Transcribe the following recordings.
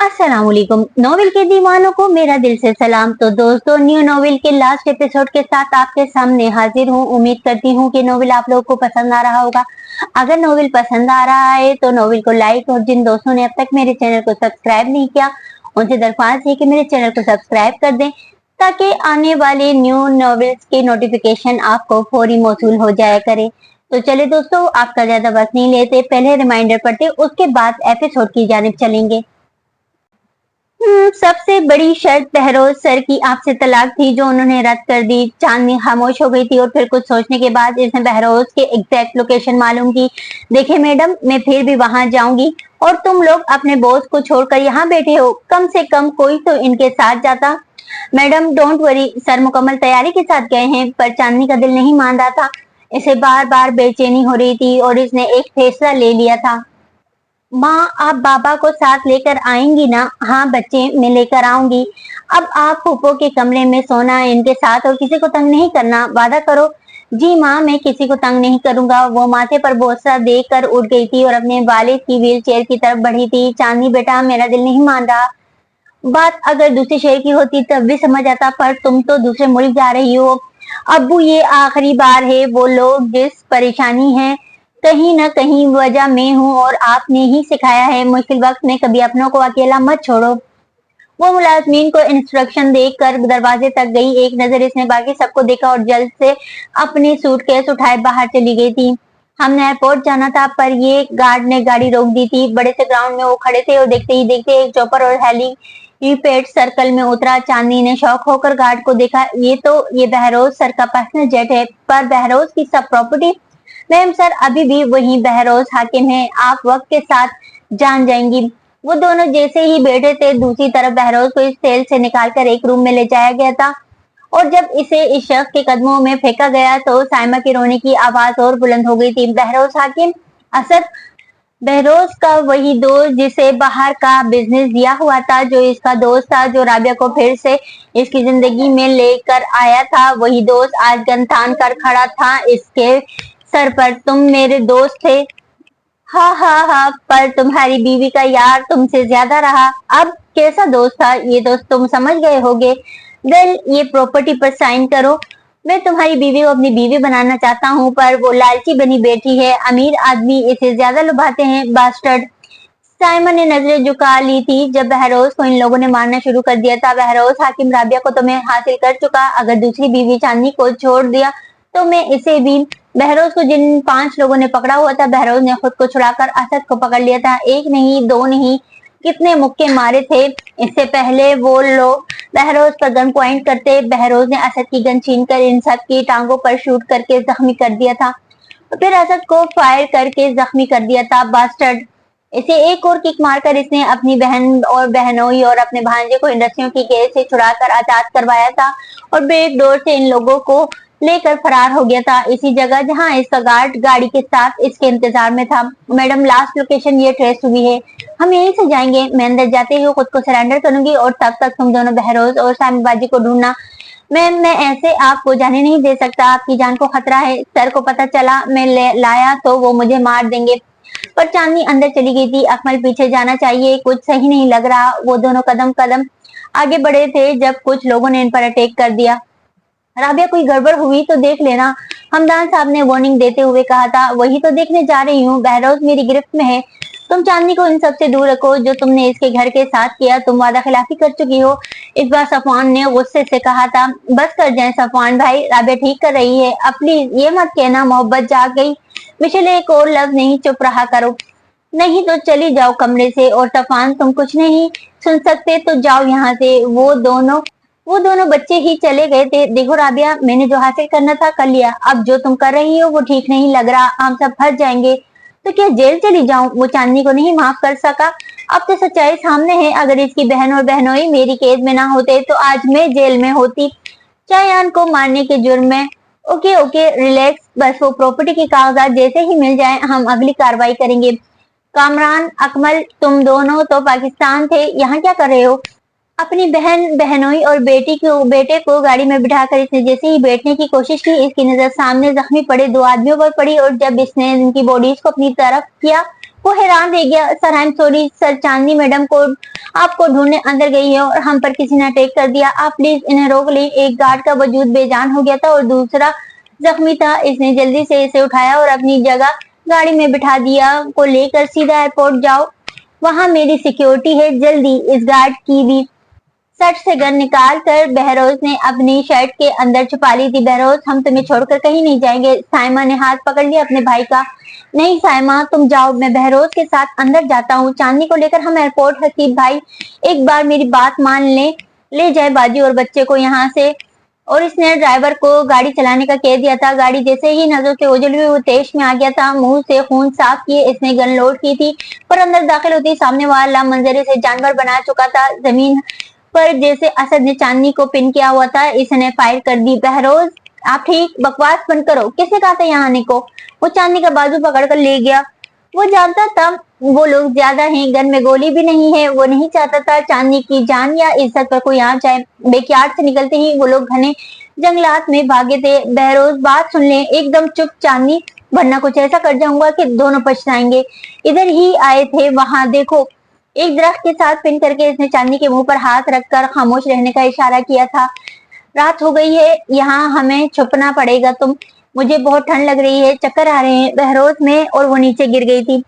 अस्सलाम वालेकुम। नॉवेल के दीवानों को मेरा दिल से सलाम। तो दोस्तों, न्यू नॉवेल के लास्ट एपिसोड के साथ आपके सामने हाजिर हूँ। उम्मीद करती हूँ कि नॉवेल आप लोगों को पसंद आ रहा होगा। अगर नॉवेल पसंद आ रहा है तो नॉवेल को लाइक, और जिन दोस्तों ने अब तक मेरे चैनल को सब्सक्राइब नहीं किया उनसे दरख्वास्त है कि मेरे चैनल को सब्सक्राइब कर दें, ताकि आने वाले न्यू नॉवेल्स के नोटिफिकेशन आपको फौरी मौसूल हो जाया करे। तो चले दोस्तों, आपका ज्यादा वक्त नहीं लेते, पहले रिमाइंडर पढ़ते उसके बाद एपिसोड की जानिब चलेंगे। सबसे बड़ी शर्त बहरोज सर की आपसे तलाक थी, जो उन्होंने रद्द कर दी। चांदनी खामोश हो गई थी और फिर कुछ सोचने के बाद इसने बहरोज के एग्जैक्ट लोकेशन मालूम की। देखे मैडम, मैं फिर भी वहां जाऊंगी और तुम लोग अपने बॉस को छोड़कर यहाँ बैठे हो, कम से कम कोई तो इनके साथ जाता। मैडम डोंट वरी, सर मुकम्मल तैयारी के साथ गए हैं। पर चांदनी का दिल नहीं मान रहा था। इसे बार बार बेचैनी हो रही थी और इसने एक फैसला ले लिया था। माँ, आप बाबा को साथ लेकर आएंगी ना? हाँ बच्चे, मैं लेकर आऊंगी। अब आप फूफो के कमरे में सोना है इनके साथ और किसी को तंग नहीं करना, वादा करो। जी माँ, मैं किसी को तंग नहीं करूंगा। वो माथे पर बोझा देकर उठ गई थी और अपने वालिद की व्हील चेयर की तरफ बढ़ी थी। चांदनी बेटा, मेरा दिल नहीं मान रहा। बात अगर दूसरे शहर की होती तब भी समझ आता, पर तुम तो दूसरे मुल्क जा रही हो। अब्बू, ये आखिरी बार है। वो लोग जिस परेशानी है, कहीं न कहीं वजह मैं हूँ और आपने ही सिखाया है, मुश्किल वक्त में कभी अपनों को अकेला मत छोड़ो। वो मुलाजमीन को इंस्ट्रक्शन देकर दरवाजे तक गई। एक नजर इसने बाकी सबको देखा और जल्द से अपनी सूटकेस उठाए बाहर चली गई थी। हमने एयरपोर्ट जाना था, पर ये गार्ड ने गाड़ी रोक दी थी। बड़े से ग्राउंड में वो खड़े थे और देखते ही देखते एक चौपर और हेलीपैड सर्कल में उतरा। चांदनी ने शौक होकर गार्ड को देखा। ये बहरोज सर का पर्सनल जेट है। पर बहरोज की सब प्रॉपर्टी? मैम सर अभी भी वही बहरोज हाकिम है, आप वक्त के साथ जान जाएंगी। वो दोनों जैसे ही बैठे थे, दूसरी तरफ बहरोज को इस सेल से निकालकर एक रूम में ले जाया गया था और जब इसे इस शख्स के कदमों में फेंका गया तो साइमा की रोने की आवाज और बुलंद हो गई थी। बहरोज हाकिम? असद? बहरोज का वही दोस्त जिसे बाहर का बिजनेस दिया हुआ था, जो इसका दोस्त था, जो राबिया को फिर से इसकी जिंदगी में लेकर आया था। वही दोस्त आज गन तान कर खड़ा था इसके सर पर। तुम मेरे दोस्त थे। हाँ हाँ हाँ, पर तुम्हारी बीवी का यार तुमसे ज्यादा रहा। अब कैसा दोस्त था ये दोस्त, तुम समझ गए होगे। वेल, ये प्रॉपर्टी पर साइन करो। मैं तुम्हारी बीवी को अपनी बीवी बनाना चाहता हूँ, पर वो लालची बनी बैठी है। अमीर आदमी इसे ज्यादा लुभाते हैं, बास्टर्ड। साइमन ने नजरें झुका ली थी जब बहरोज को इन लोगों ने मारना शुरू कर दिया था। बहरोज हाकिम, राबिया को तो मैं हासिल कर चुका, अगर दूसरी बीवी चांदनी को छोड़ दिया तो मैं इसे भी। बहरोज को जिन 5 लोगों ने पकड़ा हुआ था, बहरोज ने खुद को छुड़ाकर असद को पकड़ लिया था। एक नहीं, 2 नहीं, कितने मुक्के मारे थे। इससे पहले वो लोग बहरोज पर गन पॉइंट करते। बहरोज ने असद की गन छीनकर इन सब की टांगों पर शूट करके जख्मी कर दिया था, फिर असद को फायर करके जख्मी कर दिया था, बास्टर्ड। इसे एक और किक मारकर इसने अपनी बहन और बहनोई और अपने भांजे को इंडस्ट्रियों की कैद से छुड़ाकर आजाद करवाया था और बैक डोर से इन लोगों को लेकर फरार हो गया था, इसी जगह जहां इसका गार्ड गाड़ी के साथ इसके इंतजार में था। मैडम, लास्ट लोकेशन ये ट्रेस हुई है, हम यहीं से जाएंगे। मैं अंदर जाते ही खुद को सरेंडर करूंगी और तब तक तुम दोनों बहरोज और सामी बाजी को ढूंढना। मैं ऐसे आपको जाने नहीं दे सकता, आपकी जान को खतरा है। सर को पता चला मैं लाया तो वो मुझे मार देंगे। पर चांदनी अंदर चली गई थी। अकमल, पीछे जाना चाहिए, कुछ सही नहीं लग रहा। वो दोनों कदम कदम आगे बढ़े थे जब कुछ लोगों ने इन पर अटैक कर दिया। राबिया, कोई गड़बड़ हुई तो देख लेना, हमदान साहब ने वार्निंग देते हुए कहा था। वही तो देखने जा रही हूँ, बहरोज मेरी गिरफ्त में है। तुम चांदनी को इन सब से दूर रखो जो तुमने इसके घर के साथ किया। तुम वादा खिलाफी कर चुकी हो। इस बार सफवान ने गुस्से से कहा था। बस कर जाए सफवान भाई, राबिया ठीक कर रही है। अब प्लीज ये मत कहना मोहब्बत जाग गई। मिशेल, एक और लफ्ज नहीं, चुप रहा करो, नहीं तो चली जाओ कमरे से। और सफवान, तुम कुछ नहीं सुन सकते तो जाओ यहाँ से। वो दोनों बच्चे ही चले गए थे। देखो राबिया, मैंने जो हासिल करना था कर लिया, अब जो तुम कर रही हो वो ठीक नहीं लग रहा। हम सब फंस जाएंगे तो क्या जेल चली जाऊं? वो चांदनी को नहीं माफ कर सका। अब तो सच्चाई सामने है, अगर इसकी बहन और बहनोई मेरी कैद में ना होते तो आज मैं जेल में होती, चायान को मारने के जुर्म में। ओके ओके, रिलैक्स, बस वो प्रॉपर्टी के कागजात जैसे ही मिल जाए हम अगली कार्रवाई करेंगे। कामरान, अकमल, तुम दोनों तो पाकिस्तान थे, यहाँ क्या कर रहे हो? अपनी बहन, बहनोई और बेटे को गाड़ी में बिठाकर इसने जैसे ही बैठने की कोशिश की, इसकी नजर सामने जख्मी पड़े 2 आदमियों पर पड़ी और जब इसने इनकी बॉडीज को अपनी तरफ किया वो हैरान रह गया। Sir I am sorry sir, Chandni madam को आपको ढूंढने अंदर गई है और हम पर किसी ने अटैक कर दिया, आप प्लीज इन्हें रोक ले। एक गार्ड का वजूद बेजान हो गया था और दूसरा जख्मी था। इसने जल्दी से इसे उठाया और अपनी जगह गाड़ी में बिठा दिया। को लेकर सीधा एयरपोर्ट जाओ, वहां मेरी सिक्योरिटी है, जल्दी। इस गार्ड की भी शर्ट से गन निकाल कर बहरोज ने अपनी शर्ट के अंदर छुपा ली थी। बहरोज, हम तुम्हें छोड़कर कहीं नहीं जाएंगे। साइमा ने हाथ पकड़ लिया अपने भाई का। नहीं साइमा, तुम जाओ, मैं बहरोज के साथ अंदर जाता हूँ। चांदनी को लेकर हम एयरपोर्ट। हसीब भाई, एक बार मेरी बात मान ले जाए बाजी और बच्चे को यहाँ से। और इसने ड्राइवर को गाड़ी चलाने का कह दिया था। गाड़ी जैसे ही नजर से ओझल हुई वो तेज में आ गया था। मुंह से खून साफ किए इसने गन लोड की थी, पर अंदर दाखिल होती सामने वाला मंजरे से जानवर बना चुका था। जमीन पर जैसे असद ने चांदनी को पिन किया हुआ था, इसने फायर कर दी। बहरोज, आप ठीक, बकवास बंद करो, किसने कहा था यहाँ आने को? वो चांदनी का बाजू पकड़कर ले गया। वो जानता था वो लोग ज्यादा हैं, गन में गोली भी नहीं है। वो नहीं चाहता था चांदनी की जान या इज्जत पर कोई आ जाए। बैकयार्ड से निकलते ही वो लोग घने जंगलात में भागे थे। बहरोज, बात सुन ले, एकदम चुप चांदनी, वरना कुछ ऐसा कर जाऊंगा कि दोनों पछताएंगे। इधर ही आए थे, वहां देखो। एक दरख्त के साथ पिन करके इसने चांदनी के मुंह पर हाथ रखकर खामोश रहने का इशारा किया था। रात हो गई है, यहाँ हमें छुपना पड़ेगा। मुझे बहुत ठंड लग रही है, चक्कर आ रहे हैं। बहरोज में और वो नीचे गिर गई थी।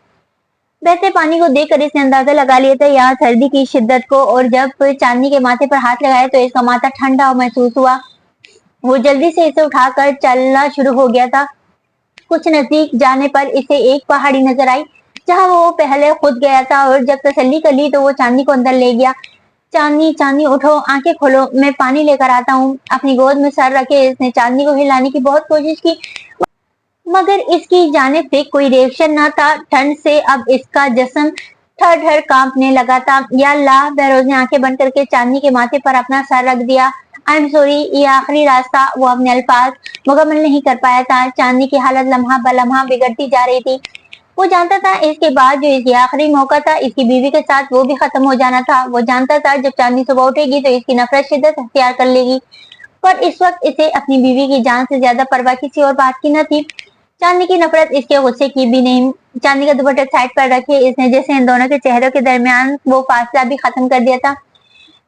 बहते पानी को देखकर इसने अंदाजा लगा लिया था यहाँ सर्दी की शिद्दत को, और जब चांदनी के माथे पर हाथ लगाया तो इसका माथा ठंडा महसूस हुआ। वो जल्दी से इसे उठाकर चलना शुरू हो गया था। कुछ नजदीक जाने पर इसे एक पहाड़ी नजर आई जहां वो पहले खुद गया था, और जब तसल्ली कर ली तो वो चांदनी को अंदर ले गया। चांदनी, चांदनी उठो, आंखें खोलो, मैं पानी लेकर आता हूँ। अपनी गोद में सर रखे इसने चांदनी को हिलाने की बहुत कोशिश की, मगर इसकी जानिब से कोई रिएक्शन ना था। ठंड से अब इसका जिस्म ठर ठर कांपने लगा था। या अल्लाह, बहरोज ने आंखें बंद करके चांदनी के माथे पर अपना सर रख दिया। आई एम सॉरी, ये आखिरी रास्ता। वो अपने अल्फाज मुकम्मल नहीं कर पाया था। चांदनी की हालत लम्हा ब लम्हा बिगड़ती जा रही थी। वो जानता था इसके बाद जो इसकी आखिरी मौका था इसकी बीवी के साथ, वो भी खत्म हो जाना था। वो जानता था जब चांदनी सुबह उठेगी तो इसकी नफरत शिद्दत अख्तियार कर लेगी, पर इस वक्त इसे अपनी बीवी की जान से ज्यादा परवाह किसी और बात की न थी। चांदनी की नफरत इसके गुस्से की भी नहीं। चांदनी का दुपट्टा साइड पर रखे इसने जैसे इन दोनों के चेहरों के दरमियान वो फासला भी खत्म कर दिया था।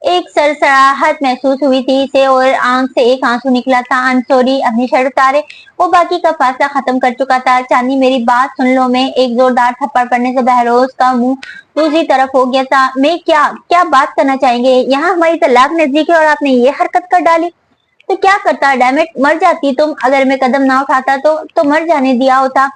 एक सरसराहट महसूस हुई थी इसे और आंख से एक आंसू निकला था। आई एम सॉरी, अपनी शर्ट उतारे, वो बाकी का फासला खत्म कर चुका था। चांदनी, मेरी बात सुन लो। मैं एक जोरदार थप्पड़ पड़ने से बहरोज का मुंह दूसरी तरफ हो गया था। मैं क्या क्या बात करना चाहेंगे? यहाँ हमारी तलाक नजदीक है और आपने ये हरकत कर डाली, तो क्या करता? डैमेट, मर जाती तुम। अगर मैं कदम ना उठाता तो मर जाने दिया होता।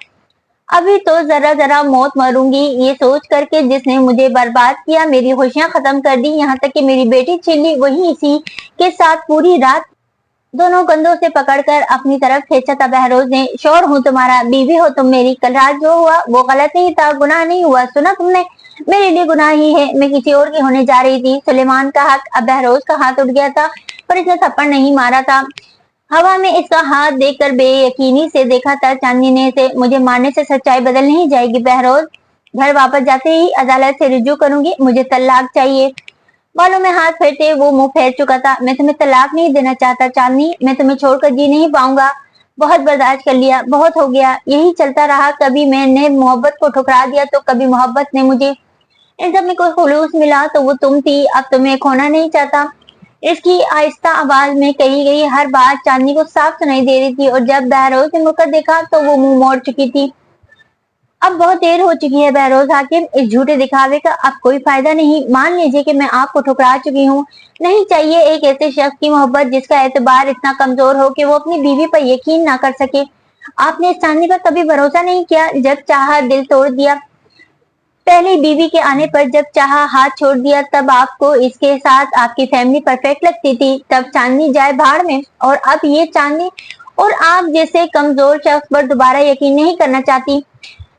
अभी तो जरा जरा मौत मरूंगी ये सोच करके जिसने मुझे बर्बाद किया, मेरी खुशियां खत्म कर दी, यहाँ तक कि मेरी बेटी छीन ली। वही इसी के साथ पूरी रात दोनों कंधों से पकड़कर अपनी तरफ खींचा था। बहरोज ने, शोर हूँ तुम्हारा, बीवी हो तुम मेरी। कल रात जो हुआ वो गलत नहीं था, गुनाह नहीं हुआ, सुना तुमने? मेरे लिए गुनाह ही है, मैं किसी और की होने जा रही थी। सुलेमान का हक। अब बहरोज का हाथ उठ गया था, पर इसने थप्पड़ नहीं मारा था। हवा में इसका हाथ देखकर बेयकीनी से देखा था चांदनी ने इसे। मुझे मारने से सच्चाई बदल नहीं जाएगी बहरोज। घर वापस जाते ही अदालत से रुजू करूंगी, मुझे तलाक चाहिए। बालों में हाथ फेरते वो मुंह फेर चुका था। मैं तुम्हें तलाक नहीं देना चाहता चांदनी, मैं तुम्हें छोड़कर जी नहीं पाऊंगा। बहुत बर्दाश्त कर लिया, बहुत हो गया, यही चलता रहा। कभी मैंने मोहब्बत को ठुकरा दिया तो कभी मोहब्बत ने मुझे। इन सब में कोई खुलूस मिला तो वो तुम थी। अब तुम्हें खोना नहीं चाहता। इसकी आहिस्ता आवाज में कही गई हर बात चांदनी को साफ सुनाई दे रही थी, और जब बहरोज ने मुड़कर देखा तो वो मुंह मोड़ चुकी थी। अब बहुत देर हो चुकी है बहरोज हाकिम, इस झूठे दिखावे का अब कोई फायदा नहीं। मान लीजिए कि मैं आपको ठुकरा चुकी हूँ। नहीं चाहिए एक ऐसे शख्स की मोहब्बत जिसका एतबार इतना कमजोर हो कि वो अपनी बीवी पर यकीन ना कर सके। आपने इस चांदनी पर कभी भरोसा नहीं किया, जब चाहा दिल तोड़ दिया। पहली बीवी के आने पर जब चाहा हाथ छोड़ दिया, तब आपको इसके साथ आपकी फैमिली परफेक्ट लगती थी। तब चांदनी जाए भाड़ में, और अब ये चांदनी और आप जैसे कमजोर शख्स पर दोबारा यकीन नहीं करना चाहती।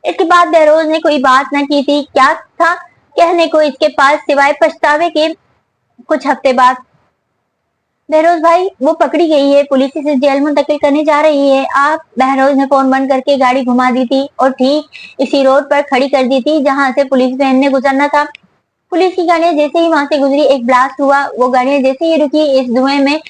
इसके बाद बहरोज ने कोई बात न की थी। क्या था कहने को इसके पास सिवाय पछतावे के? कुछ हफ्ते बाद बहरोज भाई, वो पकड़ी गई है, पुलिस इसे जेल मुंतकिल करने जा रही है। आप? बहरोज ने फोन बंद करके गाड़ी घुमा दी थी और ठीक इसी रोड पर खड़ी कर दी थी जहां से पुलिस वैन ने गुजरना था। पुलिस की गाड़ियां जैसे ही वहां से गुजरी एक ब्लास्ट हुआ। वो गाड़ियां जैसे ही रुकी इस धुएं में,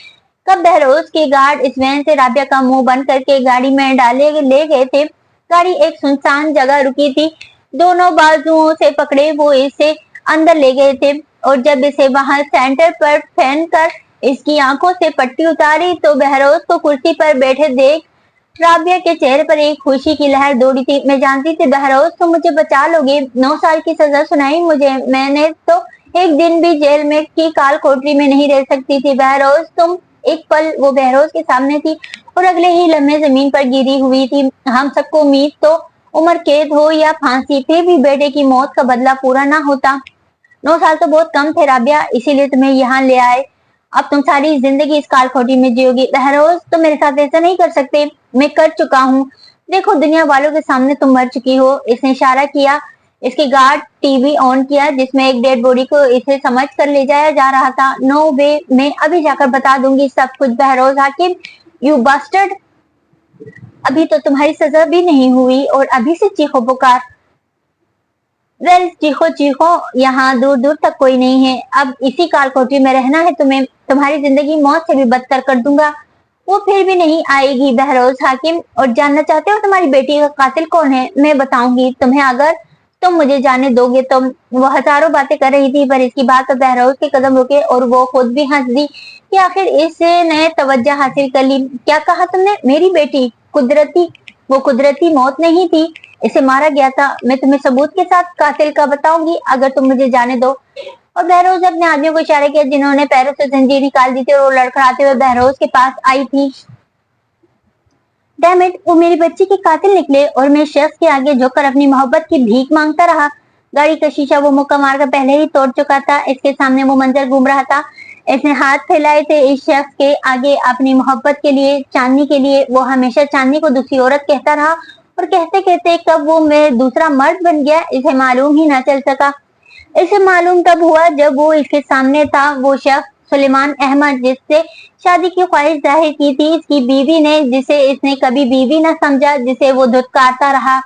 कब बहरोज के गार्ड इस वैन से राबिया का मुंह बंद करके गाड़ी में डाले ले गए थे। गाड़ी एक सुनसान जगह रुकी थी दोनों बाजुओं से पकड़े वो इसे अंदर ले गए थे और जब इसे वहां सेंटर पर फेंक कर इसकी आंखों से पट्टी उतारी तो बहरोज को कुर्सी पर बैठे देख राबिया के चेहरे पर एक खुशी की लहर दौड़ी थी। मैं जानती थी बहरोज तुम मुझे बचा लोगे। 9 साल की सजा सुनाई मुझे। मैंने तो एक दिन भी जेल में की काल कोठरी में नहीं रह सकती थी। बहरोज तुम। एक पल वो बहरोज के सामने थी और अगले ही लम्हे जमीन पर गिरी हुई थी। हम सबको उम्मीद तो उम्र कैद हो या फांसी, फिर भी बेटे की मौत का बदला पूरा ना होता। 9 साल तो बहुत कम थे राबिया, इसीलिए तुम्हें यहाँ ले आए। अब तुम सारी जिंदगी इस कालखोटी में जियोगी। बहरोज तुम मेरे साथ ऐसा नहीं कर सकते। मैं कर चुका हूँ। देखो दुनिया वालों के सामने तुम मर चुकी हो। इसने इशारा किया। इसके गार्ड टीवी ऑन किया जिसमें एक डेड बॉडी को इसे समझ कर ले जाया जा रहा था। नो वे, मैं अभी जाकर बता दूंगी सब कुछ। बहरोज हाकिम, यू बास्टर्ड, अभी तो तुम्हारी सजा भी नहीं हुई और अभी से चीखो पुकार। वेल चीखो चीखो, यहाँ दूर दूर तक कोई नहीं है। अब इसी कालकोठरी में रहना है तुम्हें। तुम्हारी जिंदगी मौत से भी बदतर कर दूंगा। वो फिर भी नहीं आएगी बहरोज हाकिम। और जानना चाहते हो तुम्हारी बेटी का कातिल कौन है? मैं बताऊंगी तुम्हें अगर तुम मुझे जाने दोगे। तुम। वो हजारों बातें कर रही थी पर इसकी बात पर बहरोज के कदम रुके और वो खुद भी हंस दी कि आखिर इसने तवज्जो हासिल कर ली। क्या कहा तुमने? मेरी बेटी कुदरती? वो कुदरती मौत नहीं थी, इसे मारा गया था। मैं तुम्हें सबूत के साथ कातिल का बताऊंगी अगर तुम मुझे जाने दो। और बहरोज अपने आदमियों को इशारा किया जिन्होंने पैरों से जंजीर निकाल दी थी और वो लड़खड़ाते हुए बहरोज के पास आई थी। डैम इट, वो मेरी बच्ची के कातिल निकले और मैं शख्स के आगे झुककर अपनी मोहब्बत की भीख मांगता रहा। गाड़ी का शीशा वो मुक्का मारकर पहले ही तोड़ चुका था। इसके सामने वो मंजर घूम रहा था। इसने हाथ फैलाए थे इस शख्स के आगे अपनी मोहब्बत के लिए, चांदनी के लिए। वो हमेशा चांदनी को दूसरी औरत कहता रहा और कहते कहते कब वो मैं दूसरा मर्द बन गया इसे मालूम ही ना चल सका। इसे मालूम तब हुआ जब वो इसके सामने था। वो शख्स सुलेमान अहमद जिससे शादी की ख्वाहिश जाहिर की थी, इसकी बीवी ने, जिसे इसने कभी बीवी न समझा, जिसे वो धुतकारता रहा।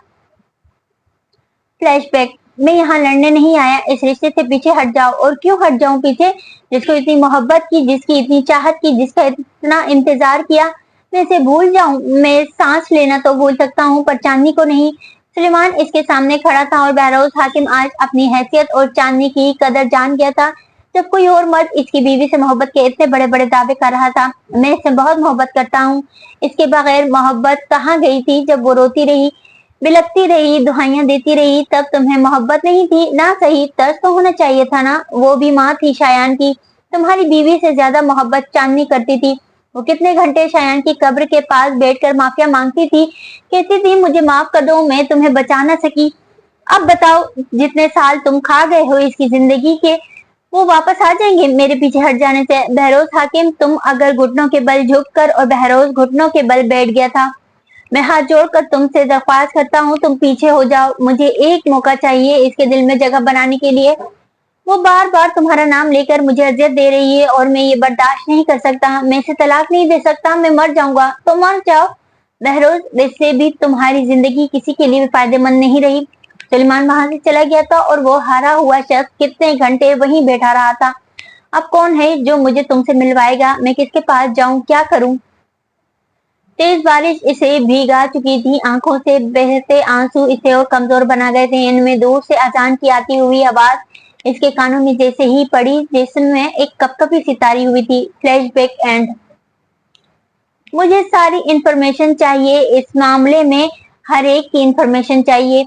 फ्लैशबैक, मैं यहाँ लड़ने नहीं आया। इस रिश्ते से पीछे हट जाओ। और क्यों हट जाऊं पीछे? जिसको इतनी मोहब्बत की, जिसकी इतनी चाहत की, जिसका इतना इंतजार किया, मैं इसे भूल जाऊं? मैं सांस लेना तो भूल सकता हूँ पर चांदनी को नहीं। सुलेमान इसके सामने खड़ा था और बहरोज हाकिम आज अपनी हैसियत और चांदनी की कदर जान गया था। जब कोई और मर्द इसकी बीवी से मोहब्बत के इतने बड़े बड़े दावे कर रहा था। मैं इससे बहुत मोहब्बत करता हूँ। इसके बगैर मोहब्बत कहाँ गई थी? जब वो रोती रही, बिलखती रही, दुहाइयां देती रही, तब तुम्हें मोहब्बत नहीं थी ना? सही तरस तो होना चाहिए था ना? वो भी माँ थी शायान की। तुम्हारी बीवी से ज्यादा मोहब्बत चांदनी करती थी। वो कितने घंटे शायान की कब्र के पास बैठकर माफिया मांगती थी, कहती थी मुझे माफ कर दो, मैं तुम्हें बचा ना सकी। अब बताओ जितने साल तुम खा गए हो इसकी जिंदगी के, वो वापस आ जाएंगे मेरे पीछे हट जाने से? बहरोज हाकिम, तुम अगर घुटनों के बल झुक कर, और बहरोज घुटनों के बल बैठ गया था। मैं हाथ जोड़कर तुमसे दरख्वास्त करता हूँ तुम पीछे हो जाओ। मुझे एक मौका चाहिए इसके दिल में जगह बनाने के लिए। वो बार बार तुम्हारा नाम लेकर मुझे अजियत दे रही है और मैं ये बर्दाश्त नहीं कर सकता। मैं इसे तलाक नहीं दे सकता। मैं मर जाऊंगा। तो मर जाओ बहरोज, वैसे भी तुम्हारी जिंदगी किसी के लिए भी फायदेमंद नहीं रही। सलमान वहां से चला गया था और वो हारा हुआ शख्स कितने घंटे वहीं बैठा रहा था। अब कौन है जो मुझे तुमसे मिलवाएगा? मैं किसके पास जाऊं? क्या करूं? तेज बारिश इसे भीगा चुकी थी। आंखों से बहते आंसू इसे और कमजोर बना गए थे। इनमें दूर से अजान की आती हुई आवाज इसके कानों में जैसे ही पड़ी जिसमें एक कपकपी सितारी हुई थी। Flashback and. मुझे सारी इंफॉर्मेशन चाहिए इस मामले में, हर एक की इंफॉर्मेशन चाहिए।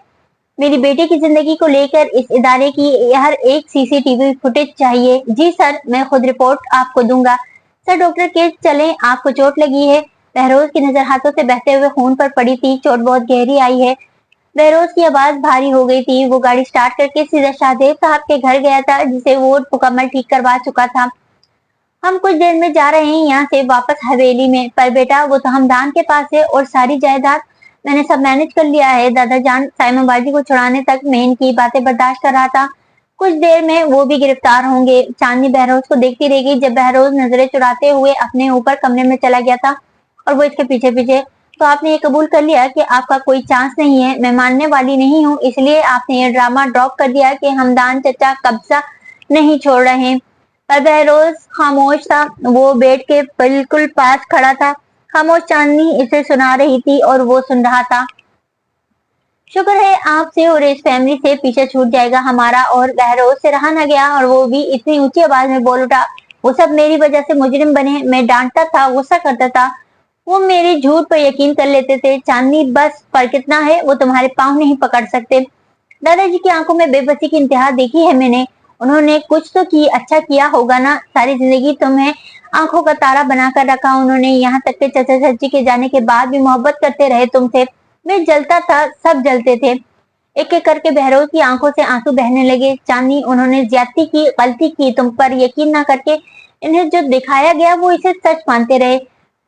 मेरी बेटी की जिंदगी को लेकर इस इदारे की हर एक सीसीटीवी फुटेज चाहिए। जी सर, मैं खुद रिपोर्ट आपको दूंगा। सर डॉक्टर के चलें, आपको चोट लगी है? बहरोज की नजर हाथों से बहते हुए खून पर पड़ी थी। चोट बहुत गहरी आई है। बहरोज की आवाज भारी हो गई थी। वो गाड़ी स्टार्ट करके सीधा शाहदेव साहब के घर गया था जिसे वो मुकम्मल ठीक करवा चुका था। हम कुछ देर में जा रहे हैं यहाँ से वापस हवेली में। पर बेटा वो तो हमदान के पास है और सारी जायदाद मैंने सब मैनेज कर लिया है। दादा जान, साइमन बाजी को छुड़ाने तक मैं इनकी बातें बर्दाश्त कर रहा था। कुछ देर में वो भी गिरफ्तार होंगे। चांदनी बहरोज को देखती रह गई। जब बहरोज नजरें चुराते हुए अपने ऊपर कमरे में चला गया था और वो इसके पीछे पीछे, तो आपने ये कबूल कर लिया कि आपका कोई चांस नहीं है। मैं मानने वाली नहीं हूँ, इसलिए आपने ये ड्रामा ड्रॉप कर दिया कि हमदान चचा कब्जा नहीं छोड़ रहे। पर बहरोज खामोश था। वो बेड के बिल्कुल पास खड़ा था। खामोश चांदनी इसे सुना रही थी और वो सुन रहा था। शुक्र है आपसे और इस फैमिली से पीछे छूट जाएगा हमारा। और बहरोज से रहा न गया और वो भी इतनी ऊंची आवाज में बोल उठा, वो सब मेरी वजह से मुजरिम बने। मैं डांटता था, गुस्सा करता था, वो मेरे झूठ पर यकीन कर लेते थे। चांदनी बस पर कितना है, वो तुम्हारे पाँव नहीं पकड़ सकते। दादाजी की आंखों में बेबसी की इंतहा देखी है मैंने। उन्होंने कुछ तो की अच्छा किया होगा ना, सारी जिंदगी तुम्हें आंखों का तारा बनाकर रखा उन्होंने। यहाँ तक के चाचा चाची के जाने के बाद भी मोहब्बत करते रहे तुमसे। मैं जलता था, सब जलते थे। एक एक करके बहरोज की आंखों से आंसू बहने लगे। चांदनी, उन्होंने ज्यादती की, गलती की, तुम पर यकीन ना करके इन्हें जो दिखाया गया वो इसे सच मानते रहे।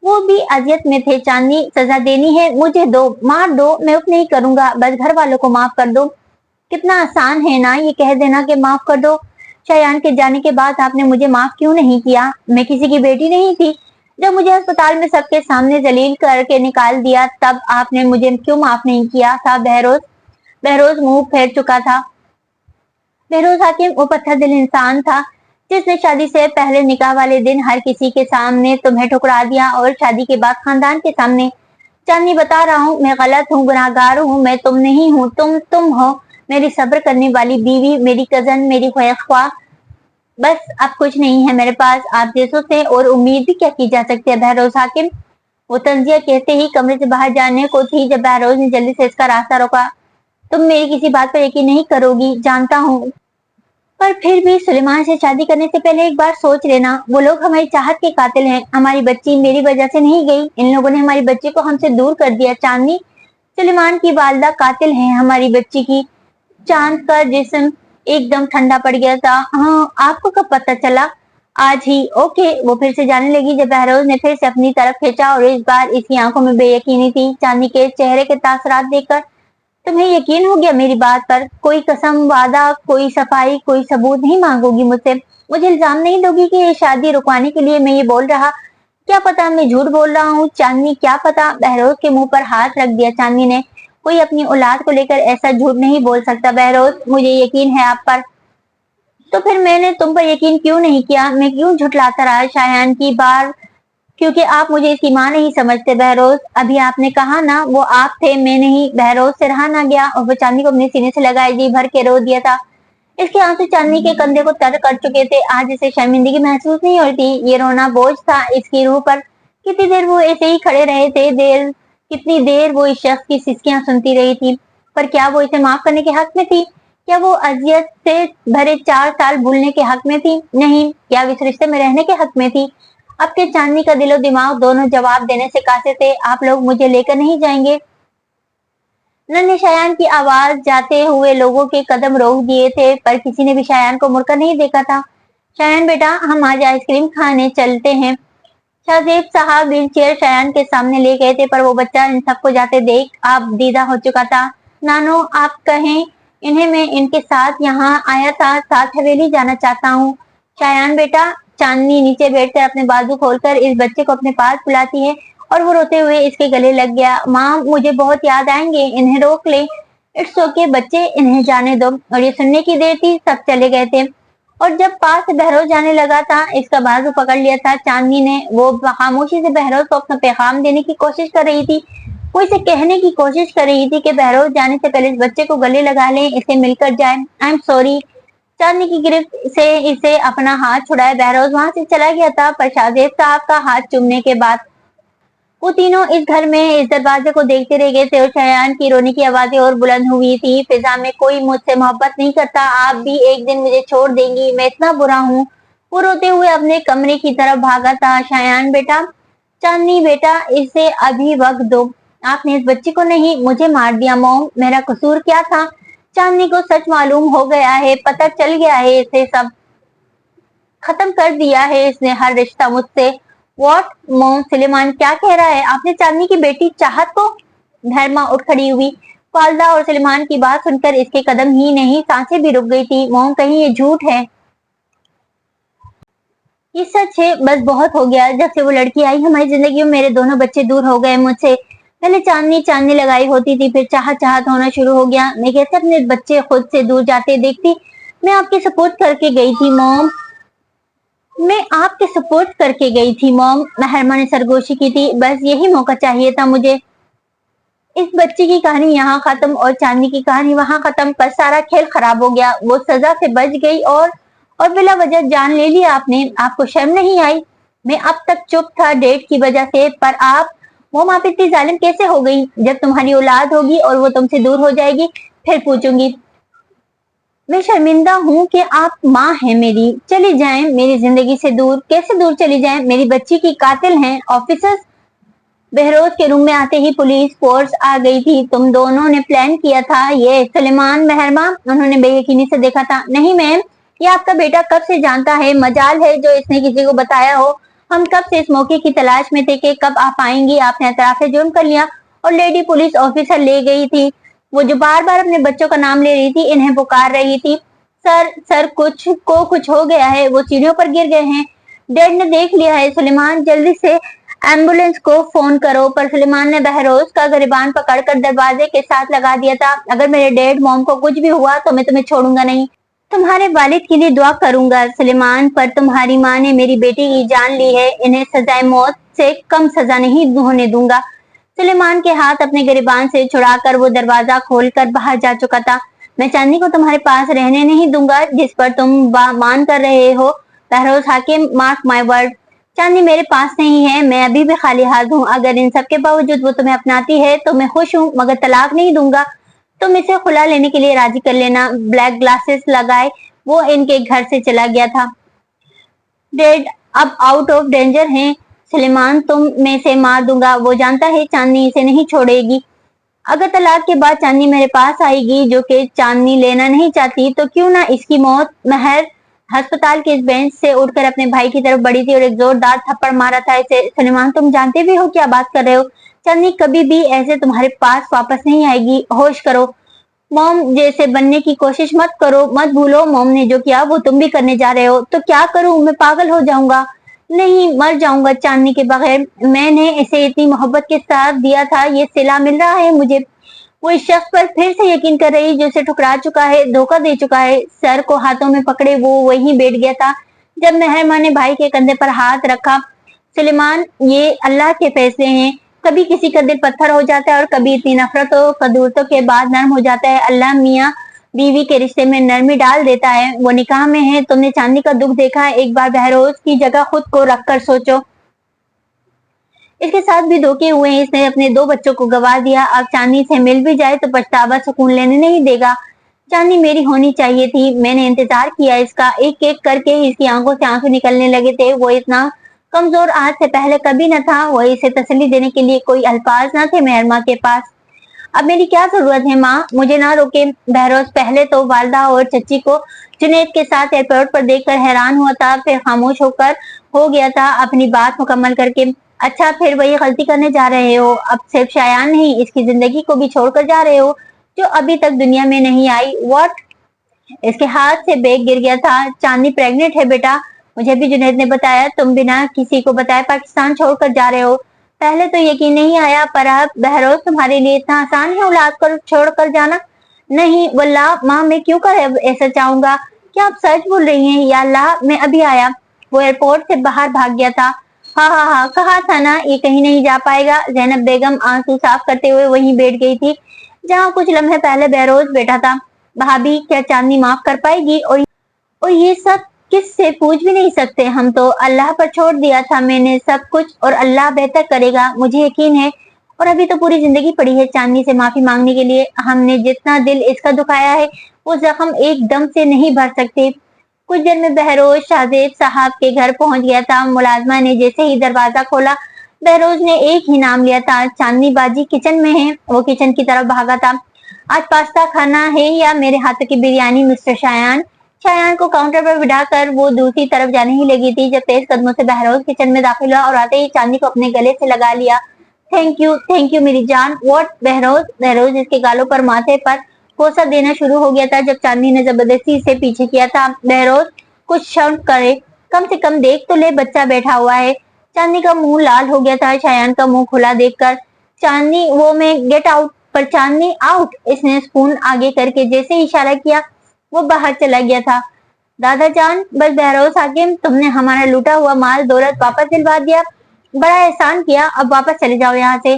वो भी अजियत में थे। चांदनी, सजा देनी है मुझे दो, मार दो, मैं उप नहीं करूंगा, बस घर वालों को माफ कर दो। कितना आसान है ना ये कह देना कि माफ कर दो। शयान के जाने के बाद आपने मुझे माफ क्यों नहीं किया? मैं किसी की बेटी नहीं थी। जब मुझे अस्पताल में सबके सामने जलील करके निकाल दिया तब आपने मुझे क्यों माफ नहीं किया था? बहरोज बहरोज मुंह फेर चुका था। बहरोज हाकिम वो पत्थर दिल इंसान था जिसने शादी से पहले निकाह वाले दिन हर किसी के सामने तुम्हें ठुकरा दिया और शादी के बाद खानदान के सामने। चांदनी, बता रहा हूँ, मैं गलत हूँ, गुनाहगार हूँ। मैं तुम नहीं हूँ, तुम हो मेरी सब्र करने वाली बीवी, मेरी कजन, मेरी ख्वाह। बस अब कुछ नहीं है मेरे पास आप जैसों से, और उम्मीद भी क्या की जा सकती है? बहरोज हाकिम वो तंजिया कहते ही कमरे से बाहर जाने को थी जब बहरोज ने जल्दी से इसका रास्ता रोका। तुम मेरी किसी बात पर यकीन नहीं करोगी, जानता हूँ, पर फिर भी सुलेमान से शादी करने से पहले एक बार सोच लेना। वो लोग हमारी चाहत के कातिल हैं। हमारी बच्ची मेरी वजह से नहीं गई, इन लोगों ने हमारी बच्ची को हमसे दूर कर दिया। चांदनी, सुलेमान की वालदा कातिल है हमारी बच्ची की। चांद का जिस्म एकदम ठंडा पड़ गया था। हाँ, आपको कब पता चला? आज ही। ओके। वो फिर से जाने लगी जब बहरोज ने फिर से अपनी तरफ खींचा और इस बार इसकी आंखों में बेयकीनी थी। चांदनी के चेहरे के तासरात देखकर तुम्हें यकीन हो गया मेरी बात पर? कोई कसम, वादा, कोई सफाई, कोई सबूत नहीं मांगोगी मुझसे? मुझे इल्जाम नहीं दोगी कि ये शादी रुकवाने के लिए मैं ये बोल रहा? क्या पता मैं झूठ बोल रहा हूँ चांदनी, क्या पता? बहरोज के मुंह पर हाथ रख दिया चांदनी ने। कोई अपनी औलाद को लेकर ऐसा झूठ नहीं बोल सकता बहरोज, मुझे यकीन है आप पर। तो फिर मैंने तुम पर यकीन क्यों नहीं किया? मैं क्यों झुठलाता रहा शायान की बार? क्योंकि आप मुझे इसकी माँ नहीं समझते बहरोज। अभी आपने कहा ना वो आप थे, मैं नहीं। बहरोज से रहा ना गया और वो चांदनी को अपने सीने से लगाए जी भर के रो दिया था। इसके आंसू चांदनी के कंधे को तर कर चुके थे। आज इसे शर्मिंदगी महसूस नहीं होती, ये रोना बोझ था इसकी रूह पर। कितनी देर वो ऐसे ही खड़े रहे थे, कितनी देर वो इस शख्स की सिसकियां सुनती रही थी। पर क्या वो इसे माफ करने के हक में थी? क्या वो अजियत से भरे 4 साल भूलने के हक में थी? नहीं। क्या इस रिश्ते में रहने के हक में थी? अब के चांदनी का दिलो दिमाग दोनों जवाब देने से कासे थे। आप लोग मुझे लेकर नहीं जाएंगे? नन्हे शायान की आवाज जाते हुए लोगों के कदम रोक दिए थे, पर किसी ने भी शायान को मुड़कर नहीं देखा था। शायान बेटा, हम आज आइसक्रीम खाने चलते हैं। शाहजेब साहब व्हील चेयर शायान के सामने ले गए थे, पर वो बच्चा इन सबको जाते देख आप दीदा हो चुका था। नानो, आप कहें इन्हें, मैं इनके साथ यहाँ आया था, साथ हवेली जाना चाहता हूँ। शायान बेटा, चांदनी नीचे बैठकर अपने बाजू खोलकर इस बच्चे को अपने पास बुलाती है और वो रोते हुए इसके गले लग गया। माँ, मुझे बहुत याद आएंगे, इन्हें रोक ले। इट्स ओके बच्चे, इन्हें जाने दो। और ये सुनने की देर थी, सब चले गए थे। और जब पास से बहरोज जाने लगा था, इसका बाजू पकड़ लिया था चांदनी ने। वो खामोशी से बहरोज को अपना पैगाम देने की कोशिश कर रही थी। वो इसे कहने की कोशिश कर रही थी कि बहरोज जाने से पहले इस बच्चे को गले लगा ले, इसे मिलकर जाए। I am sorry. चांदनी की गिरफ्त से इसे अपना हाथ छुड़ाए बहरोज वहां से चला गया था, पर शाहजेब साहब का हाथ चूमने के बाद वो तीनों इस घर में इस दरवाजे को देखते रह गए थे। और शयान की रोने की आवाजें और बुलंद हुई थी। फिजा में कोई मुझसे मोहब्बत नहीं करता, आप भी एक दिन मुझे छोड़ देंगी, मैं इतना बुरा हूँ। वो रोते हुए अपने कमरे की तरफ भागा था। शयान बेटा, चांदनी बेटा, इसे अभी वक्त दो। आपने इस बच्ची को नहीं, मुझे मार दिया। मोम, मेरा कसूर क्या था? चांदनी को सच मालूम हो गया है, पता चल गया है इसे सब। खत्म कर दिया है इसने हर रिश्ता मुझसे। व्हाट? मोम, सुलेमान क्या कह रहा है? आपने चांदनी की बेटी चाहत को? धर्मा उठ खड़ी हुई। वालदा और सुलेमान की बात सुनकर इसके कदम ही नहीं, सांसें भी रुक गई थी। मोम, कहीं ये झूठ है? ये सच है, बस बहुत हो गया। जब से वो लड़की आई हमारी जिंदगी में मेरे दोनों बच्चे दूर हो गए मुझसे। पहले चांदनी चांदनी लगाई होती थी, फिर चाहत चाहत होना शुरू हो गया। मैं कैसे अपने बच्चे खुद से दूर जाते देखती? मैं आपकी सपोर्ट करके गई थी मॉम, मैं आपके सपोर्ट करके गई थी मॉम। महरमा ने सरगोशी की थी। बस यही मौका चाहिए था मुझे। इस बच्चे की कहानी यहाँ खत्म और चांदनी की कहानी वहां खत्म, पर सारा खेल खराब हो गया। वो सजा से बच गई और बिला वजह जान ले लिया आपने। आपको शर्म नहीं आई? मैं अब तक चुप था डेट की वजह से, पर आप मोम आप इतनी जालिम कैसे हो गई? जब तुम्हारी औलाद होगी और वो तुमसे दूर हो जाएगी फिर पूछूंगी। मैं शर्मिंदा हूँ कि आप माँ हैं मेरी। चली जाएं मेरी जिंदगी से दूर। कैसे दूर चली जाएं? मेरी बच्ची की कातिल हैं ऑफिसर्स। बहरोज के रूम में आते ही पुलिस फोर्स आ गई थी। तुम दोनों ने प्लान किया था ये? सुलेमान मेहरमा उन्होंने बेयकीनी से देखा था। नहीं मैम, ये आपका बेटा कब से जानता है। मजाल है जो इसने किसी को बताया हो। हम कब से इस मौके की तलाश में थे कि कब आप आएंगी। आपने एतराफ़ जुर्म कर लिया और लेडी पुलिस ऑफिसर ले गई थी, वो जो बार बार अपने बच्चों का नाम ले रही थी, इन्हें पुकार रही थी। सर कुछ हो गया है, वो सीढ़ियों पर गिर गए हैं। डैड ने देख लिया है। सुलेमान जल्दी से एम्बुलेंस को फोन करो। पर सुलेमान ने बहरोज का गिरबान पकड़कर दरवाजे के साथ लगा दिया था। अगर मेरे डैड मॉम को कुछ भी हुआ तो मैं तुम्हें छोड़ूंगा नहीं, तुम्हारे वालिद के लिए दुआ करूंगा। सुलेमान, पर तुम्हारी माँ ने मेरी बेटी की जान ली है, इन्हें सजाए मौत से कम सजा नहीं होने दूंगा। सुलेमान के हाथ अपने गिरबान से छुड़ाकर वो दरवाजा खोलकर बाहर जा चुका था। मैं चांदनी को तुम्हारे पास रहने नहीं दूंगा जिस पर तुम मान कर रहे हो बहरोज हाकिम, मार्क माय वर्ड। चांदनी मेरे पास नहीं है, मैं अभी भी खाली हाथ हूँ। अगर इन सब के बावजूद वो तुम्हें अपनाती है तो मैं खुश हूँ, मगर तलाक नहीं दूंगा। तुम इसे खुला लेने के लिए राजी कर लेना। ब्लैक ग्लासेस लगाए वो इनके घर से चला गया था। डैड अब आउट ऑफ डेंजर हैं। सुलेमान, तुम में से मार दूंगा। वो जानता है चांदनी इसे नहीं छोड़ेगी। अगर तलाक के बाद चांदनी मेरे पास आएगी, जो कि चांदनी लेना नहीं चाहती, तो क्यों ना इसकी मौत। महर अस्पताल के इस बेंच से उठकर अपने भाई की तरफ बढ़ी थी और एक जोरदार थप्पड़ मारा था इसे। सुलेमान, तुम जानते भी हो क्या बात कर रहे हो? चांदनी कभी भी ऐसे तुम्हारे पास वापस नहीं आएगी। होश करो। मॉम जैसे बनने की कोशिश मत करो। मत भूलो मॉम ने जो किया वो तुम भी करने जा रहे हो। तो क्या करूं? मैं पागल हो जाऊंगा। नहीं, मर जाऊंगा चांदनी के बगैर। मैंने इसे इतनी मोहब्बत के साथ दिया था, ये सिला मिल रहा है मुझे। वो इस शख्स पर फिर से यकीन कर रही जो उसे ठुकरा चुका है, धोखा दे चुका है। सर को हाथों में पकड़े वो वहीं बैठ गया था जब मेहरमा ने भाई के कंधे पर हाथ रखा। सुलेमान, ये अल्लाह के फैसले हैं। कभी किसी का दिल पत्थर हो जाता है और कभी इतनी नफरतों कदूरतों के बाद नरम हो जाता है। अल्लाह मियाँ बीवी के रिश्ते में नरमी डाल देता है। वो निकाह में है। तुमने चांदनी का दुख देखा है, एक बार बहरोज की जगह खुद को रखकर सोचो। इसके साथ भी धोखे हुए हैं। इसने अपने 2 बच्चों को गवा दिया। अब चांदनी से मिल भी जाए तो पछतावा सुकून लेने नहीं देगा। चांदनी मेरी होनी चाहिए थी। मैंने इंतजार किया इसका। एक एक करके इसकी आंखों से आंसू निकलने लगे थे। वो इतना कमजोर आज से पहले कभी न था। वो इसे तसल्ली देने के लिए कोई अल्फाज न थे मेहरमा के पास। अब मेरी क्या जरूरत है माँ, मुझे ना रोके। बहरोज पहले तो वालदा और चच्ची को जुनैद के साथ एयरपोर्ट पर देखकर हैरान हुआ था, फिर खामोश होकर हो गया था अपनी बात मुकम्मल करके। अच्छा, फिर वही गलती करने जा रहे हो? अब सिर्फ शायान नहीं, इसकी जिंदगी को भी छोड़कर जा रहे हो जो अभी तक दुनिया में नहीं आई। व्हाट? इसके हाथ से बैग गिर गया था। चांदनी प्रेग्नेंट है बेटा, मुझे भी जुनैद ने बताया। तुम बिना किसी को बताए पाकिस्तान छोड़कर जा रहे हो। पहले तो यकीन नहीं आया, पर अब बहरोज तुम्हारे लिए इतना आसान है औलाद को छोड़कर जाना? नहीं वल्लाह माँ, मैं क्यों कर ऐसा चाहूंगा? क्या आप सच बोल रही हैं? या अल्लाह, मैं अभी आया। वो एयरपोर्ट से बाहर भाग गया था। हाँ, कहा था ना ये कहीं नहीं जा पाएगा। जैनब बेगम आंसू साफ करते हुए वहीं बैठ गई थी जहाँ कुछ लम्हे पहले बहरोज बैठा था। भाभी, क्या चांदनी माफ कर पाएगी? और ये सब किससे पूछ भी नहीं सकते हम तो। अल्लाह पर छोड़ दिया था मैंने सब कुछ, और अल्लाह बेहतर करेगा, मुझे यकीन है। और अभी तो पूरी जिंदगी पड़ी है चांदनी से माफी मांगने के लिए। हमने जितना दिल इसका दुखाया है वो जख्म एकदम से नहीं भर सकते। कुछ देर में बहरोज शाहजेब साहब के घर पहुंच गया था। मुलाजमा ने जैसे ही दरवाजा खोला, बहरोज ने एक ही नाम लिया था, चांदनी बाजी किचन में है। वो किचन की तरफ भागा था। आज पास्ता खाना है या मेरे हाथों की बिरयानी मिस्टर शायान? शायान को काउंटर पर बिठाकर वो दूसरी तरफ जाने ही लगी थी जब तेज कदमों से बहरोज किचन में दाखिल हुआ और आते ही चांदनी को अपने गले से लगा लिया। थैंक यू मेरी जान। व्हाट? बहरोज इसके गालों पर माथे पर कोसा देना शुरू हो गया था जब चांदनी ने जबरदस्ती इसे पीछे किया था। बहरोज, कुछ शर्म करे, कम से कम देख तो ले, बच्चा बैठा हुआ है। चांदनी का मुंह लाल हो गया था शायान का मुंह खुला देखकर। चांदनी, वो मैं गेट आउट। पर चांदनी आउट। इसने स्पून आगे करके जैसे ही इशारा किया वो बाहर चला गया था। दादा जान, बस बहरोज हाकिम, तुमने हमारा लूटा हुआ माल दौलत वापस दिलवा दिया। बड़ा एहसान किया, अब वापस चले जाओ यहाँ से।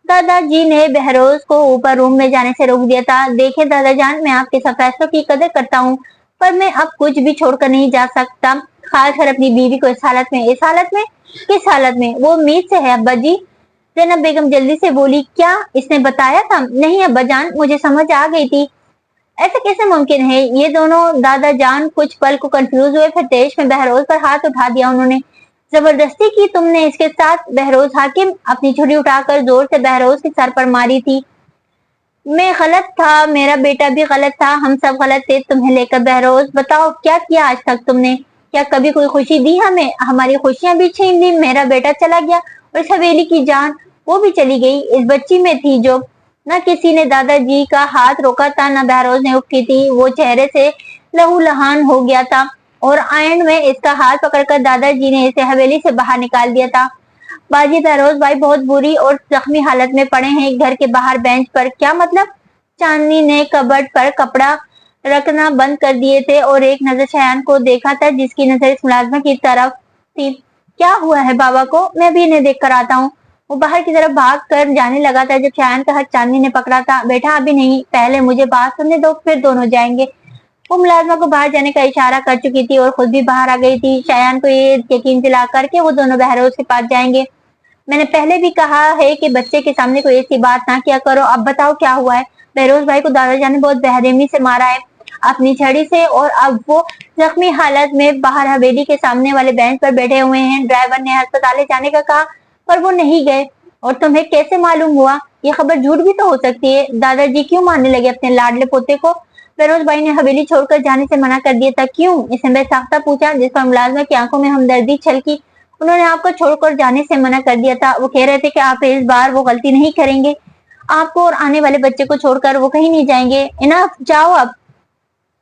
दादाजी ने बहरोज को ऊपर रूम में जाने से रोक दिया था। देखिए दादा जान, मैं आपके सब फैसलों की कदर करता हूँ, पर मैं अब कुछ भी छोड़कर नहीं जा सकता, खासकर अपनी बीवी को इस हालत में। इस हालत में? किस हालत में? वो उम्मीद से है अब्बा जी। जैनब बेगम जल्दी से बोली। क्या इसने बताया था? नहीं अब्बा जान, मुझे समझ आ गई थी। ऐसा कैसे मुमकिन है? ये दोनों दादा जान कुछ पल को कंफ्यूज हुए, फिर तेज में बहरोज पर हाथ उठा दिया उन्होंने। जबरदस्ती की तुमने इसके साथ? बहरोज हाकिम अपनी छुरी उठाकर जोर से बहरोज के सर पर मारी थी। मैं गलत था, मेरा बेटा भी गलत था, हम सब गलत थे तुम्हें लेकर। बहरोज बताओ क्या किया आज तक तुमने? क्या कभी कोई खुशी दी हमें? हमारी खुशियां भी छीन ली। मेरा बेटा चला गया और इस हवेली की जान, वो भी चली गई। इस बच्ची में थी जो। न किसी ने दादाजी का हाथ रोका था, न बहरोज ने उक्की थी। वो चेहरे से लहू लहान हो गया था और आयन में इसका हाथ पकड़कर दादाजी ने इसे हवेली से बाहर निकाल दिया था। बाजी बहरोज भाई बहुत बुरी और जख्मी हालत में पड़े हैं घर के बाहर बेंच पर। क्या मतलब? चांदनी ने कबर्ड पर कपड़ा रखना बंद कर दिए थे और एक नजर शयान को देखा था, जिसकी नजर इस मुलाजमा की तरफ थी। क्या हुआ है बाबा को? मैं भी इन्हें देख कर आता हूँ। वो बाहर की तरफ भाग कर जाने लगा था जब शयान का हाथ चांदनी ने पकड़ा था। बेटा अभी नहीं, पहले मुझे बात सुनने दो, फिर दोनों जाएंगे। वो मुलाजमा को बाहर जाने का इशारा कर चुकी थी और खुद भी बाहर आ गई थी, शयान को ये यकीन दिला करके वो दोनों बहरोज के पास जाएंगे। मैंने पहले भी कहा है कि बच्चे के सामने कोई ऐसी बात ना किया करो। अब बताओ क्या हुआ है? बहरोज भाई को दादाजान ने बहुत बेरहमी से मारा है अपनी छड़ी से, और अब वो जख्मी हालत में बाहर हवेली के सामने वाले बेंच पर बैठे हुए हैं। ड्राइवर ने अस्पताल जाने का कहा पर वो नहीं गए। और तुम्हें कैसे मालूम हुआ? ये खबर झूठ भी तो हो सकती है। दादाजी क्यों मारने लगे अपने लाडले पोते को? बहरोज भाई ने हवेली छोड़कर जाने से मना कर दिया था। क्यों? इसने बेसाख्ता पूछा, जिस पर मुलाजमा की आंखों में हमदर्दी छलकी। उन्होंने आपको छोड़कर जाने से मना कर दिया था। वो कह रहे थे कि आप इस बार वो गलती नहीं करेंगे, आपको और आने वाले बच्चे को छोड़कर वो कहीं नहीं जाएंगे। इनफ, जाओ अब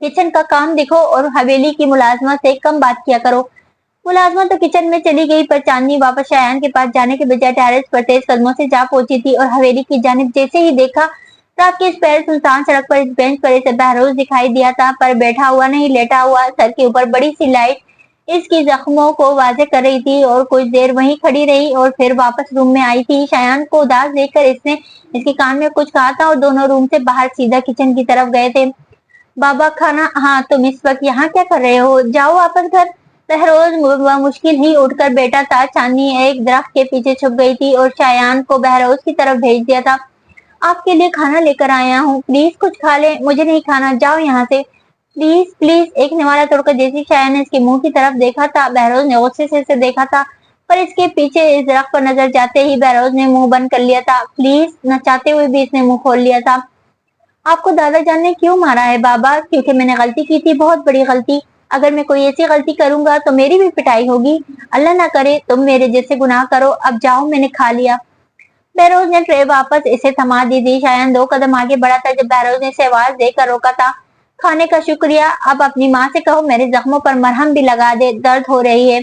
किचन का काम देखो और हवेली की मुलाजमा से कम बात किया करो। मुलाजमा तो किचन में चली गई, पर चांदनी वापस शयान के पास जाने के बजाय टेरेस पर तेज कदमों से जा पहुंची थी और हवेली की जानिब जैसे ही देखा, रात के इस पैर सुनसान सड़क पर इस बेंच पर इसे बहरोज दिखाई दिया था, पर बैठा हुआ नहीं, लेटा हुआ, सर के ऊपर बड़ी सी लाइट इसकी जख्मों को वाजे कर रही थी। और कुछ देर वहीं खड़ी रही और फिर वापस रूम में आई थी। शयान को उदास देखकर इसने इसके कान में कुछ कहा था और दोनों रूम से बाहर सीधा किचन की तरफ गए थे। बाबा खाना? हाँ, तुम इस वक्त यहाँ क्या कर रहे हो? जाओ वापस घर। बहरोज मुश्किल ही उठकर बैठा था। चांदनी एक दरख्त के पीछे छुप गई थी और शयान को बहरोज की तरफ भेज दिया था। आपके लिए खाना लेकर आया हूँ, प्लीज कुछ खा ले। मुझे नहीं खाना, जाओ यहाँ से प्लीज प्लीज। एक निवाला तोड़कर जैसी शयान ने इसके मुंह की तरफ देखा था, बहरोज ने गुस्से से इसे देखा था, पर इसके पीछे इस दरख्त पर नजर जाते ही बहरोज ने मुंह बंद कर लिया था। प्लीज न चाहते हुए भी इसने मुंह खोल लिया था। आपको दादा जान ने क्यों मारा है बाबा? क्योंकि मैंने गलती की थी, बहुत बड़ी गलती। अगर मैं कोई ऐसी गलती करूंगा तो मेरी भी पिटाई होगी। अल्लाह ना करे तुम मेरे जैसे गुनाह करो। अब जाओ, मैंने खा लिया। बहरोज ने ट्रे वापस इसे थमा दी थी। शायद 2 कदम आगे बढ़ा था जब बहरोज ने इसे आवाज देकर रोका था। खाने का शुक्रिया, अब अपनी माँ से कहो मेरे जख्मों पर मरहम भी लगा दे, दर्द हो रही है।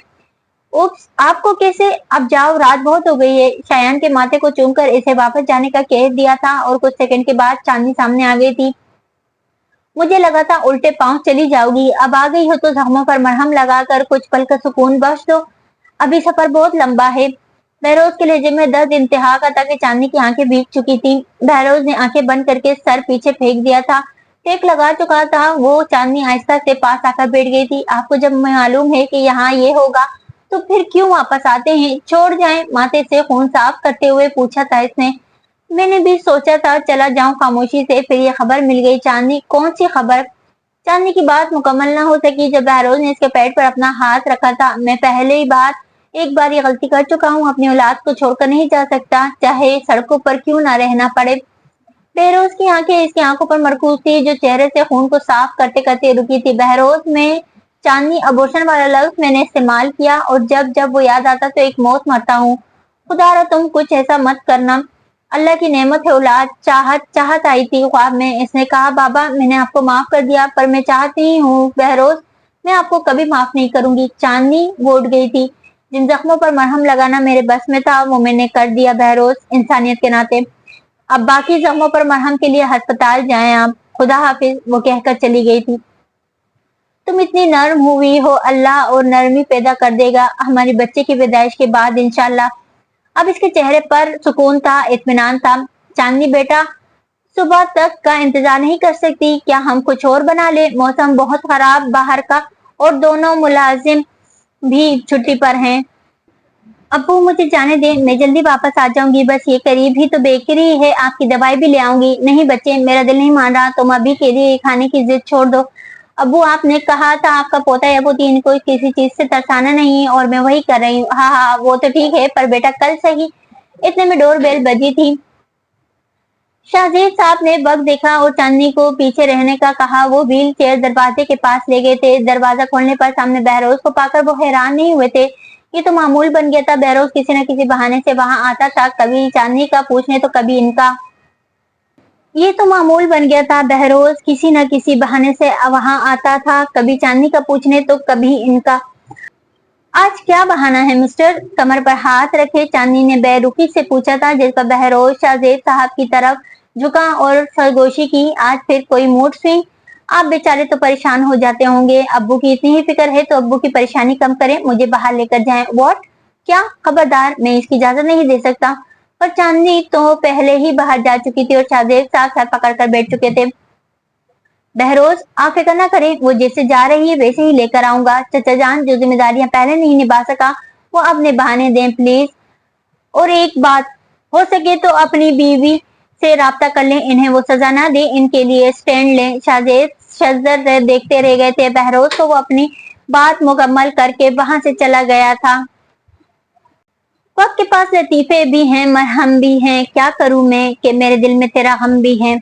उप्स, आपको कैसे? अब जाओ, रात बहुत हो गई है। शायान के माथे को चूमकर इसे वापस जाने का कह दिया था और कुछ सेकंड के बाद चांदनी सामने आ गई थी। मुझे लगा था उल्टे पांव चली जाओगी, अब आ गई हो तो जख्मों पर मरहम लगाकर कुछ पल का सुकून बख्श दो। अभी सफर बहुत लंबा है। बहरोज के लहजे में दर्द इंतहा का था कि चांदनी की आंखें भीग चुकी थी। बहरोज ने आंखें बंद करके सर पीछे फेंक दिया था। टेक लगा चुका था वो। चांदनी आहिस्ता से पास आकर बैठ गई थी। आपको जब मालूम है कि यहाँ ये होगा तो फिर क्यों वापस आते हैं? छोड़ जाएं। माथे से खून साफ करते हुए पूछा था इसने। मैंने भी सोचा था चला जाऊं खामोशी से, फिर ये खबर मिल गई। चांदनी? कौन सी खबर? चांदनी की बात मुकम्मल न हो सकी जब बहरोज ने इसके पेट पर अपना हाथ रखा था। मैं पहले ही बात एक बार ये गलती कर चुका हूँ, अपनी औलाद को छोड़कर नहीं जा सकता, चाहे सड़कों पर क्यों ना रहना पड़े। बहरोज की आंखें इसकी आंखों पर मरकूज थी, जो चेहरे से खून को साफ करते करते रुकी थी। बहरोज में चांदनी, अबॉर्शन वाला लफ्ज मैंने इस्तेमाल किया और जब जब वो याद आता तो एक मौत मरता हूँ। खुदा तुम कुछ ऐसा मत करना। अल्लाह की नेमत है औलाद, चाहत चाहत आई थी ख्वाब में। इसने कहा बाबा मैंने आपको माफ कर दिया, पर मैं चाहती हूँ बहरोज, मैं आपको कभी माफ नहीं करूंगी। चांदनी वो उठ गई थी। जिन जख्मों पर मरहम लगाना मेरे बस में था वो मैंने कर दिया बहरोज, इंसानियत के नाते। अब बाकी जख्मों पर मरहम के लिए अस्पताल जाएं आप। खुदा हाफिज, वो कहकर चली गई थी। तुम इतनी नर्म हुई हो, अल्लाह और नरमी पैदा कर देगा हमारी बच्चे की पैदाइश के बाद इंशाल्लाह। अब इसके चेहरे पर सुकून था, इत्मीनान था। चांदनी बेटा, सुबह तक का इंतजार नहीं कर सकती क्या? हम कुछ और बना ले? मौसम बहुत खराब बाहर का और दोनों मुलाजिम भी छुट्टी पर हैं। अब्बू मुझे जाने दे, मैं जल्दी वापस आ जाऊंगी, बस ये करीब ही तो बेकरी है, आपकी दवाई भी ले आऊंगी। नहीं बच्चे, मेरा दिल नहीं मान रहा, तुम अभी के लिए खाने की जिद छोड़ दो। अब्बू आपने कहा था आपका पोता या पोती इनको किसी चीज से तरसाना नहीं है और मैं वही कर रही हूँ। हाँ हाँ वो तो ठीक है, पर बेटा कल सही। इतने में डोर बेल बजी थी। शाहजेब साहब ने वक्त देखा और चांदनी को पीछे रहने का कहा। वो व्हील चेयर दरवाजे के पास ले गए थे। दरवाजा खोलने पर सामने बहरोज को पाकर वो हैरान नहीं हुए थे। ये तो मामूल बन गया था। बहरोज किसी न किसी बहाने से वहां आता था, कभी चांदनी का पूछने तो कभी इनका। ये तो मामूल बन गया था। बहरोज किसी न किसी बहाने से वहां आता था, कभी चांदनी का पूछने तो कभी इनका। आज क्या बहाना है मिस्टर? कमर पर हाथ रखे चांदनी ने बेरुखी से पूछा था, जिस पर बहरोज शाहजेब साहब की तरफ झुका और सरगोशी की। आज फिर कोई मूड स्विंग? आप बेचारे तो परेशान हो जाते होंगे। अब्बू की इतनी ही फिक्र है तो अब्बू की परेशानी कम करें, मुझे बाहर लेकर जाएं। व्हाट? क्या? खबरदार, मैं इसकी इजाजत नहीं दे सकता। पर चांदनी तो पहले ही बाहर जा चुकी थी और शाहजेब साहब सर पकड़कर बैठ चुके थे। बहरोज आप फिक्र ना करें, वो जैसे जा रही है वैसे ही लेकर आऊंगा। चचा जान, जो जिम्मेदारियां पहले नहीं निभा सका वो अब निभाने दें प्लीज। और एक बात, हो सके तो अपनी बीवी से राब्ता कर लें, इन्हें वो सजा ना दे, इनके लिए स्टैंड लें। शाहजेब शजर देखते रह गए थे। बहरोज तो वो अपनी बात मुकम्मल करके वहां से चला गया था। वक्त के पास लतीफे भी हैं, मरहम भी हैं, क्या करूं मैं कि मेरे दिल में तेरा गम भी है।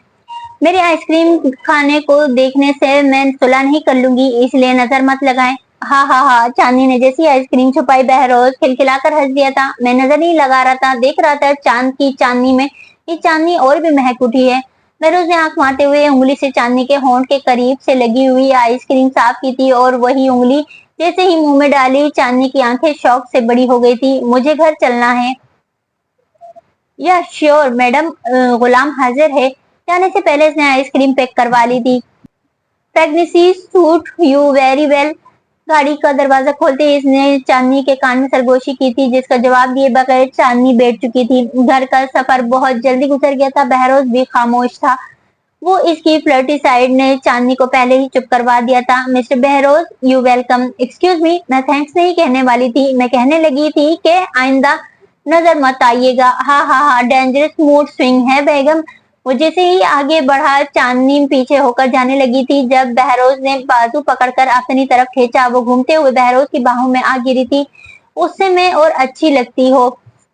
मेरे आइसक्रीम खाने को देखने से मैं सुलह नहीं कर लूंगी, इसलिए नजर मत लगाएं। हाँ हाँ हाँ, चांदनी ने जैसी आइसक्रीम छुपाई बहरोज खिलखिलाकर हंस दिया था। मैं नजर नहीं लगा रहा था, देख रहा था चांद की चांदनी में ये चांदनी और भी महक उठी है। बहरोज ने आंख मारते हुए उंगली से चांदनी के होंठ के करीब से लगी हुई आइसक्रीम साफ की थी और वही उंगली जैसे ही मुंह में डाली चांदनी की आंखें शौक से बड़ी हो गई थी। मुझे घर चलना है। या श्योर मैडम, गुलाम हाजिर है। जाने से पहले इसने आइसक्रीम पैक करवा ली थी। Pregnancy suit you very well. गाड़ी का दरवाजा खोलते ही इसने चांदनी के कान में सरगोशी की थी, जिसका जवाब दिए बगैर चांदनी बैठ चुकी थी। घर का सफर बहुत जल्दी गुजर गया था। बहरोज भी खामोश था। वो इसकी फ्लर्टी साइड ने चांदनी को पहले ही चुप करवा दिया था। Mister Behroz you welcome. Excuse me, मैं थैंक्स नहीं कहने वाली थी, मैं कहने लगी थी कि आइंदा नजर मत आइएगा। हाँ हाँ हाँ, डेंजरस मूड स्विंग है बेगम। वो जैसे ही आगे बढ़ा चांदनी पीछे होकर जाने लगी थी। जब बहरोज ने बाजू पकड़कर अपनी तरफ खींचा, वो घूमते हुए बहरोज की बाहों में आ गिरी थी। उससे मैं और अच्छी लगती हो,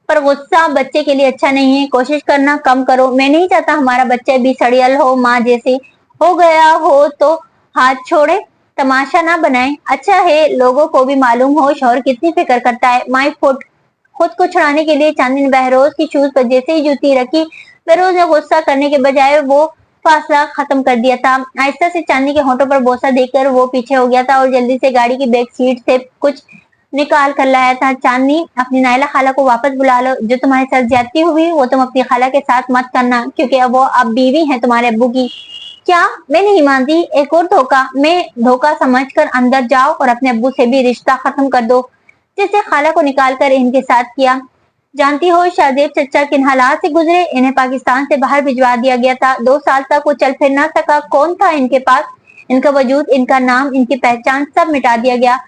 पर गुस्सा बच्चे के लिए अच्छा नहीं है, कोशिश करना कम करो। मैं नहीं चाहता हमारा बच्चा भी सड़ियल हो, माँ जैसे हो गया हो तो हाथ छोड़े, तमाशा ना बनाए। अच्छा है लोगों को भी मालूम हो शौहर कितनी फिक्र करता है। My foot. खुद को छुड़ाने के लिए चांदनी ने बहरोज की शूज पर जैसे ही जूती रखी, बहरोज ने गुस्सा करने के बजाय वो फासला खत्म कर दिया था। आहिस्ता से चांदनी के होठों पर बोसा देकर वो पीछे हो गया था और जल्दी से गाड़ी की बैक सीट से कुछ निकाल कर लाया था। चांदनी, अपनी नायला खाला को वापस बुला लो। जो तुम्हारे साथ ज्यादती हुई वो तुम अपनी खाला के साथ मत करना, क्योंकि वो अब बीवी है तुम्हारे अब्बू की। क्या? मैं नहीं मानती। एक और धोखा। मैं धोखा समझकर अंदर जाओ और अपने अब्बू से भी रिश्ता खत्म कर दो, जैसे खाला को निकालकर इनके साथ किया। जानती हो शाहजेब चचा किन हालात से गुजरे? इन्हें पाकिस्तान से बाहर भिजवा दिया गया था। 2 साल तक वो चल फिर ना सका। कौन था इनके पास? इनका वजूद, इनका नाम, इनकी पहचान सब मिटा दिया गया।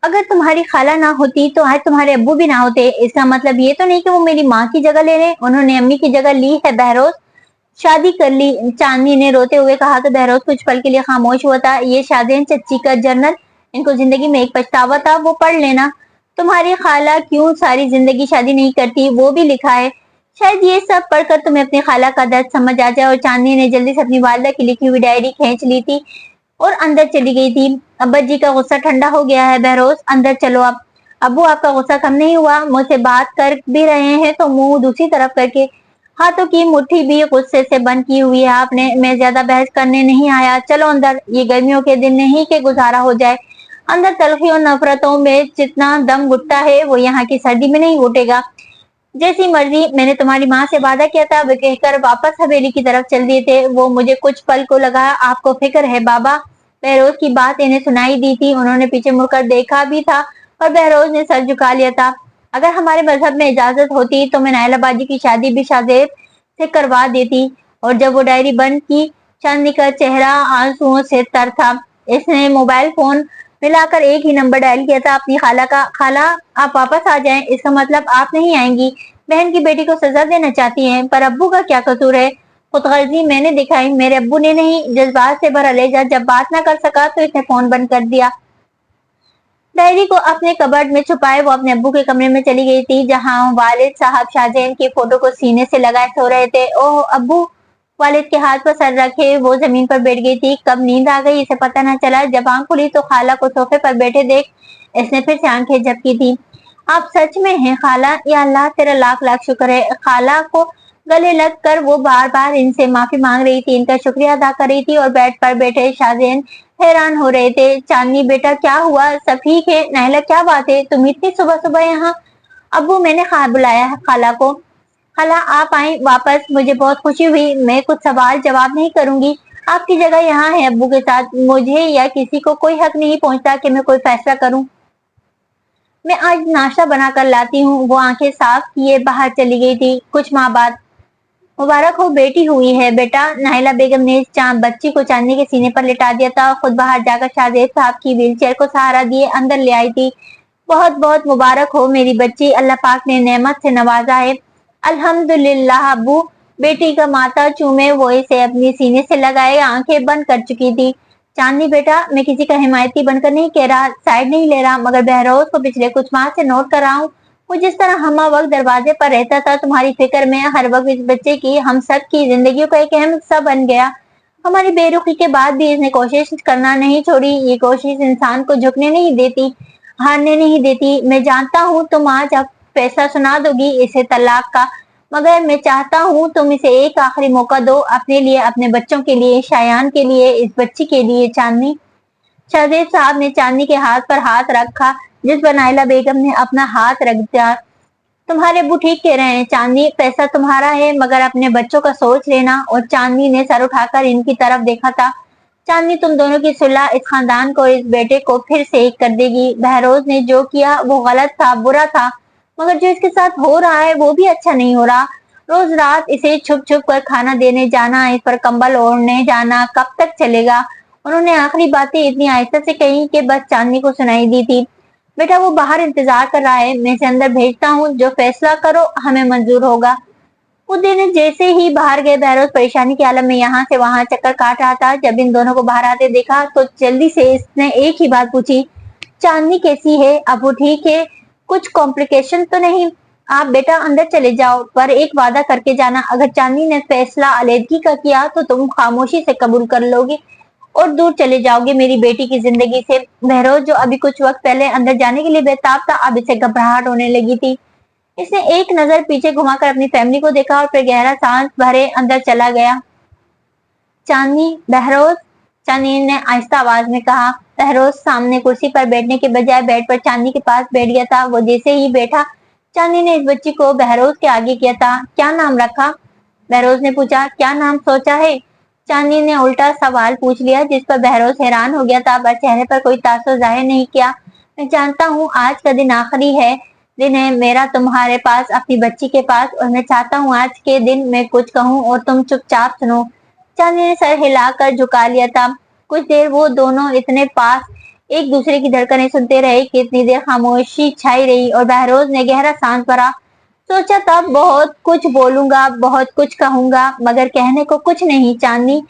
अगर तुम्हारी खाला ना होती तो आज तुम्हारे अब्बू भी ना होते। इसका मतलब ये तो नहीं कि वो मेरी माँ की जगह ले रहे, उन्होंने अम्मी की जगह ली है। बहरोज शादी कर ली, चांदनी ने रोते हुए कहा। तो बहरोज कुछ पल के लिए खामोश हुआ था। ये शाहजेन चच्ची का जर्नल, इनको जिंदगी में एक पछतावा था, वो पढ़ लेना। तुम्हारी खाला क्यों सारी जिंदगी शादी नहीं करती, वो भी लिखा है। शायद ये सब पढ़कर तुम्हें अपनी खाला का दर्द समझ आ जाए। और चांदनी ने जल्दी से अपनी वालिदा की लिखी हुई डायरी खींच ली थी और अंदर चली गई थी। अब्बा जी का गुस्सा ठंडा हो गया है बहरोज, अंदर चलो अब। अब्बू आपका गुस्सा कम नहीं हुआ? मुझसे बात कर भी रहे हैं तो मुंह दूसरी तरफ करके। हाथों की मुट्ठी भी गुस्से से बंद की हुई है आपने। मैं ज्यादा बहस करने नहीं आया, चलो अंदर। ये गर्मियों के दिन नहीं के गुजारा हो जाए। अंदर तलखी और नफरतों में जितना दम घुटता है वो यहाँ की सर्दी में नहीं घुटेगा। जैसी मर्जी। मैंने तुम्हारी माँ से वादा किया था, वे कहकर वापस हवेली की तरफ चल दिए थे। वो मुझे कुछ पल को लगा आपको फिक्र है बाबा। बहरोज की बात इन्हें सुनाई दी थी। उन्होंने पीछे मुड़कर देखा भी था और बहरोज ने सर झुका लिया था। अगर हमारे मजहब में इजाजत होती तो मैं नायला बाजी की शादी भी शाहजेब से करवा देती। और जब वो डायरी बंद की, चांदनी का चेहरा आंसुओं से तर था। इसने मोबाइल फोन मिलाकर एक ही नंबर डायल किया था, अपनी खाला का। खाला, आप वापस आ जाएं, इसका मतलब आप नहीं आएंगी। बहन की बेटी को सजा देना चाहती हैं, पर अब्बू का क्या कसूर है? खुदगर्जी मैंने दिखाई, मेरे अब्बू ने नहीं। जज्बात से भरा लहजा। जब बात ना कर सका तो इसने फोन बंद कर दिया। डायरी को अपने कबर्ड में छुपाए वो अपने अब्बू के कमरे में चली गई थी, जहां वालिद साहब शाहजैन की फोटो को सीने से लगाए सो रहे थे। ओह अब्बू! वालिद के हाथ पर सर रखे वो जमीन पर बैठ गई थी। कब नींद आ गई इसे पता न चला। जब आंख खुली तो खाला को सोफे पर बैठे देख इसने फिर से आंखें झपकी थी। आप सच में हैं खाला? या अल्लाह तेरा लाख लाख शुक्र है। खाला को गले लग कर वो बार बार इनसे माफी मांग रही थी, इनका शुक्रिया अदा कर रही थी। और बेड पर बैठे शाहजैन हैरान हो रहे थे। चांदनी बेटा क्या हुआ, सब ठीक है? नाहिला क्या बात है, तुम इतनी सुबह सुबह यहाँ? अब्बू मैंने बुलाया है खाला को। खाला आप आई वापस, मुझे बहुत खुशी हुई। मैं कुछ सवाल जवाब नहीं करूंगी, आपकी जगह यहाँ है अब्बू के साथ। मुझे या किसी को कोई हक नहीं पहुंचता कि मैं कोई फैसला करूं। मैं आज नाश्ता बनाकर लाती हूँ। वो आंखें साफ किए बाहर चली गई थी। कुछ माह बाद, मुबारक हो, बेटी हुई है बेटा। नाहिला बेगम ने बच्ची को चांदनी के सीने पर लिटा दिया था। खुद बाहर जाकर शाहजेब साहब की व्हीलचेयर को सहारा दिए अंदर ले आई थी। बहुत बहुत मुबारक हो मेरी बच्ची, अल्लाह पाक ने नेमत से नवाजा है। अल्हम्दुलिल्लाह अब्बू। बेटी का माथा चूमे वो इसे अपनी सीने से लगाए आंखें बंद कर चुकी थी। चांदनी बेटा, मैं किसी का हिमायती बनकर नहीं कह रहा, साइड नहीं ले रहा, मगर बहरोज को पिछले कुछ माह से नोट कर रहा हूँ। वो जिस तरह हम वक्त दरवाजे पर रहता था तुम्हारी फिक्र में, हर वक्त इस बच्चे की हम सब की जिंदगी का एक अहम हिस्सा बन गया। हमारी बेरुखी के बाद भी इसने कोशिश करना नहीं छोड़ी। ये कोशिश इंसान को झुकने नहीं देती, हारने नहीं देती। मैं जानता हूँ तुम आज अब फैसला सुना दोगी इसे तलाक का, मगर मैं चाहता हूँ तुम इसे एक आखिरी मौका दो, अपने लिए, अपने बच्चों के लिए, शायान के लिए, इस बच्ची के लिए। चांदनी। शाहजेब साहब ने चांदनी के हाथ पर हाथ रखा, जिस पर नाइला बेगम ने अपना हाथ रख दिया। तुम्हारे अब्बू ठीक कह रहे हैं चांदनी, पैसा तुम्हारा है मगर अपने बच्चों का सोच लेना। और चांदनी ने सर उठाकर इनकी तरफ देखा था। चांदनी, तुम दोनों की सुलह इस खानदान को, इस बेटे को फिर से एक कर देगी। बहरोज ने जो किया वो गलत था, बुरा था, मगर जो इसके साथ हो रहा है वो भी अच्छा नहीं हो रहा। रोज रात इसे छुप छुप कर खाना देने जाना, इस पर कंबल ओढ़ने जाना, कब तक चलेगा? उन्होंने आखिरी बातें इतनी आहिस्ता से कही कि बस चांदनी को सुनाई दी थी। बेटा वो बाहर इंतजार कर रहा है, मैं इसे अंदर भेजता हूँ, जो फैसला करो हमें मंजूर होगा। उस दिन जैसे ही बाहर गए, बहरोज परेशानी के आलम में यहाँ से वहां चक्कर काट रहा था। जब इन दोनों को बाहर आते देखा तो जल्दी से इसने एक ही बात पूछी, चांदनी कैसी है? अब वो ठीक है, कुछ कॉम्प्लिकेशन तो नहीं? आप बेटा अंदर चले जाओ, पर एक वादा करके जाना, अगर चांदनी ने फैसला अलहदगी का किया तो तुम खामोशी से कबूल कर लोगे और दूर चले जाओगे मेरी बेटी की जिंदगी से। बहरोज जो अभी कुछ वक्त पहले अंदर जाने के लिए बेताब था, अब इसे घबराहट होने लगी थी। इसने एक नजर पीछे घुमाकर अपनी फैमिली को देखा और फिर गहरा सांस भरे अंदर चला गया। चांदनी, बहरोज, चांदनी ने आहिस्ता आवाज में कहा। बहरोज सामने कुर्सी पर बैठने के बजाय बेड पर चांदनी के पास बैठ गया था। वो जैसे ही बैठा, चांदनी ने इस बच्ची को बहरोज के आगे किया था। क्या नाम रखा? बहरोज ने पूछा। क्या नाम सोचा है? चांदनी ने उल्टा सवाल पूछ लिया, जिस पर बहरोज हैरान हो गया था, पर चेहरे पर कोई तासुर जाहिर नहीं किया। मैं जानता हूँ आज का दिन आखिरी दिन है मेरा तुम्हारे पास, अपनी बच्ची के पास, और मैं चाहता हूँ आज के दिन मैं कुछ कहूँ और तुम चुपचाप सुनो। चांदनी ने सर हिलाकर झुका लिया था। कुछ देर वो दोनों इतने पास एक दूसरे की धड़कनें सुनते रहे कि इतनी देर खामोशी छाई रही। और बहरोज ने गहरा सांस भरा। सोचा था बहुत कुछ बोलूंगा, बहुत कुछ कहूंगा, मगर कहने को कुछ नहीं चांदनी,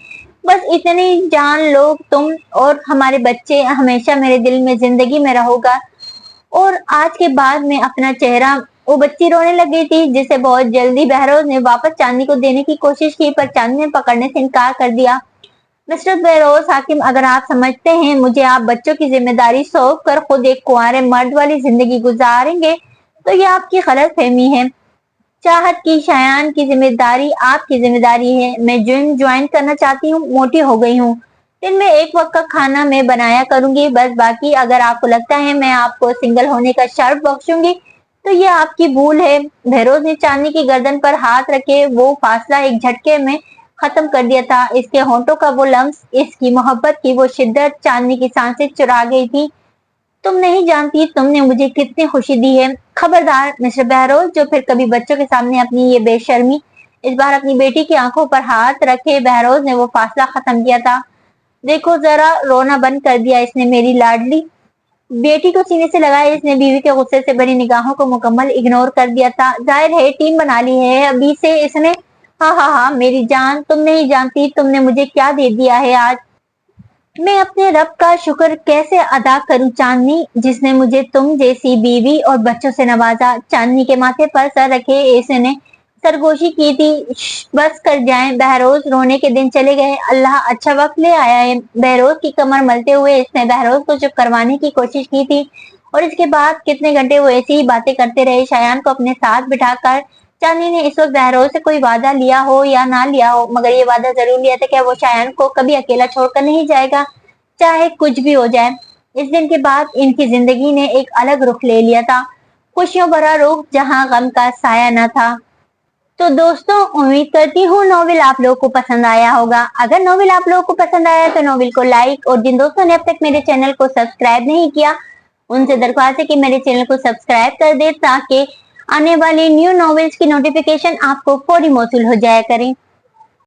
बस इतनी जान लो, तुम और हमारे बच्चे हमेशा मेरे दिल में, जिंदगी में रहोगा। और आज के बाद में अपना चेहरा। वो बच्ची रोने लग गई थी, जिसे बहुत जल्दी बहरोज ने वापस चांदनी को देने की कोशिश की, पर चांदनी ने पकड़ने से इनकार कर दिया। मिस्टर बहरोज हाकिम, अगर आप समझते हैं मुझे आप बच्चों की जिम्मेदारी सौंप कर खुद एक कुंवारे मर्द वाली जिंदगी गुजारेंगे, तो ये आपकी गलत फहमी है। चाहत की, शायान की जिम्मेदारी आपकी जिम्मेदारी है। मैं जिम ज्वाइन करना चाहती हूँ, मोटी हो गई हूँ, दिन में एक वक्त का खाना मैं बनाया करूंगी बस, बाकी अगर आपको लगता है मैं आपको सिंगल होने का शर्फ बख्शूंगी तो ये आपकी भूल है। बहरोज ने चांदनी की गर्दन पर हाथ रखे वो फासला एक झटके में खत्म कर दिया था। इसके होंठों का वो लम्स, इसकी मोहब्बत की वो शिद्दत चांदनी की सांसें चुरा गई थी। तुम नहीं जानती तुमने मुझे कितनी खुशी दी है। खबरदार मिस्टर बहरोज, जो फिर कभी बच्चों के सामने अपनी ये बेशर्मी। इस बार अपनी बेटी की आंखों पर हाथ रखे बहरोज ने वो फासला खत्म किया था। देखो जरा, रोना बंद कर दिया इसने मेरी लाडली बेटी को सीने से लगाए। इसने बीवी के गुस्से से बनी निगाहों को मुकम्मल इग्नोर कर दिया था। जाहिर है टीम बना ली है अभी से इसने। हाँ हाँ हाँ मेरी जान, तुम नहीं जानती तुमने मुझे क्या दे दिया है आज। मैं अपने रब का शुक्र कैसे अदा करूं चांदनी, जिसने मुझे तुम जैसी बीवी और बच्चों से नवाजा। चांदनी के माथे पर सर रखे इसने सरगोशी की थी। बस कर जाएं बहरोज, रोने के दिन चले गए, अल्लाह अच्छा वक्त ले आया है। बहरोज की कमर मलते हुए इसने बहरोज को चुप करवाने की कोशिश की थी और इसके बाद कितने घंटे वो ऐसी ही बातें करते रहे। शायान को अपने साथ बिठाकर चांदनी ने इस वक्त बहरोज से कोई वादा लिया हो या ना लिया हो, मगर ये वादा जरूर लिया था कि वो शायान को कभी अकेला छोड़कर नहीं जाएगा, चाहे कुछ भी हो जाए। इस दिन के बाद इनकी जिंदगी ने एक अलग रुख ले लिया था, खुशियों भरा रुख जहां गम का साया न था। तो दोस्तों, उम्मीद करती हूँ नॉवेल आप लोगों को पसंद आया होगा। अगर नॉवेल आप लोगों को पसंद आया तो नॉवेल को लाइक, और जिन दोस्तों ने अब तक मेरे चैनल को सब्सक्राइब नहीं किया उनसे दरख्वास्त है कि मेरे चैनल को सब्सक्राइब कर दे, ताकि आने वाली न्यू नॉवेल्स की नोटिफिकेशन आपको फौरी मौसूल हो जाया करें।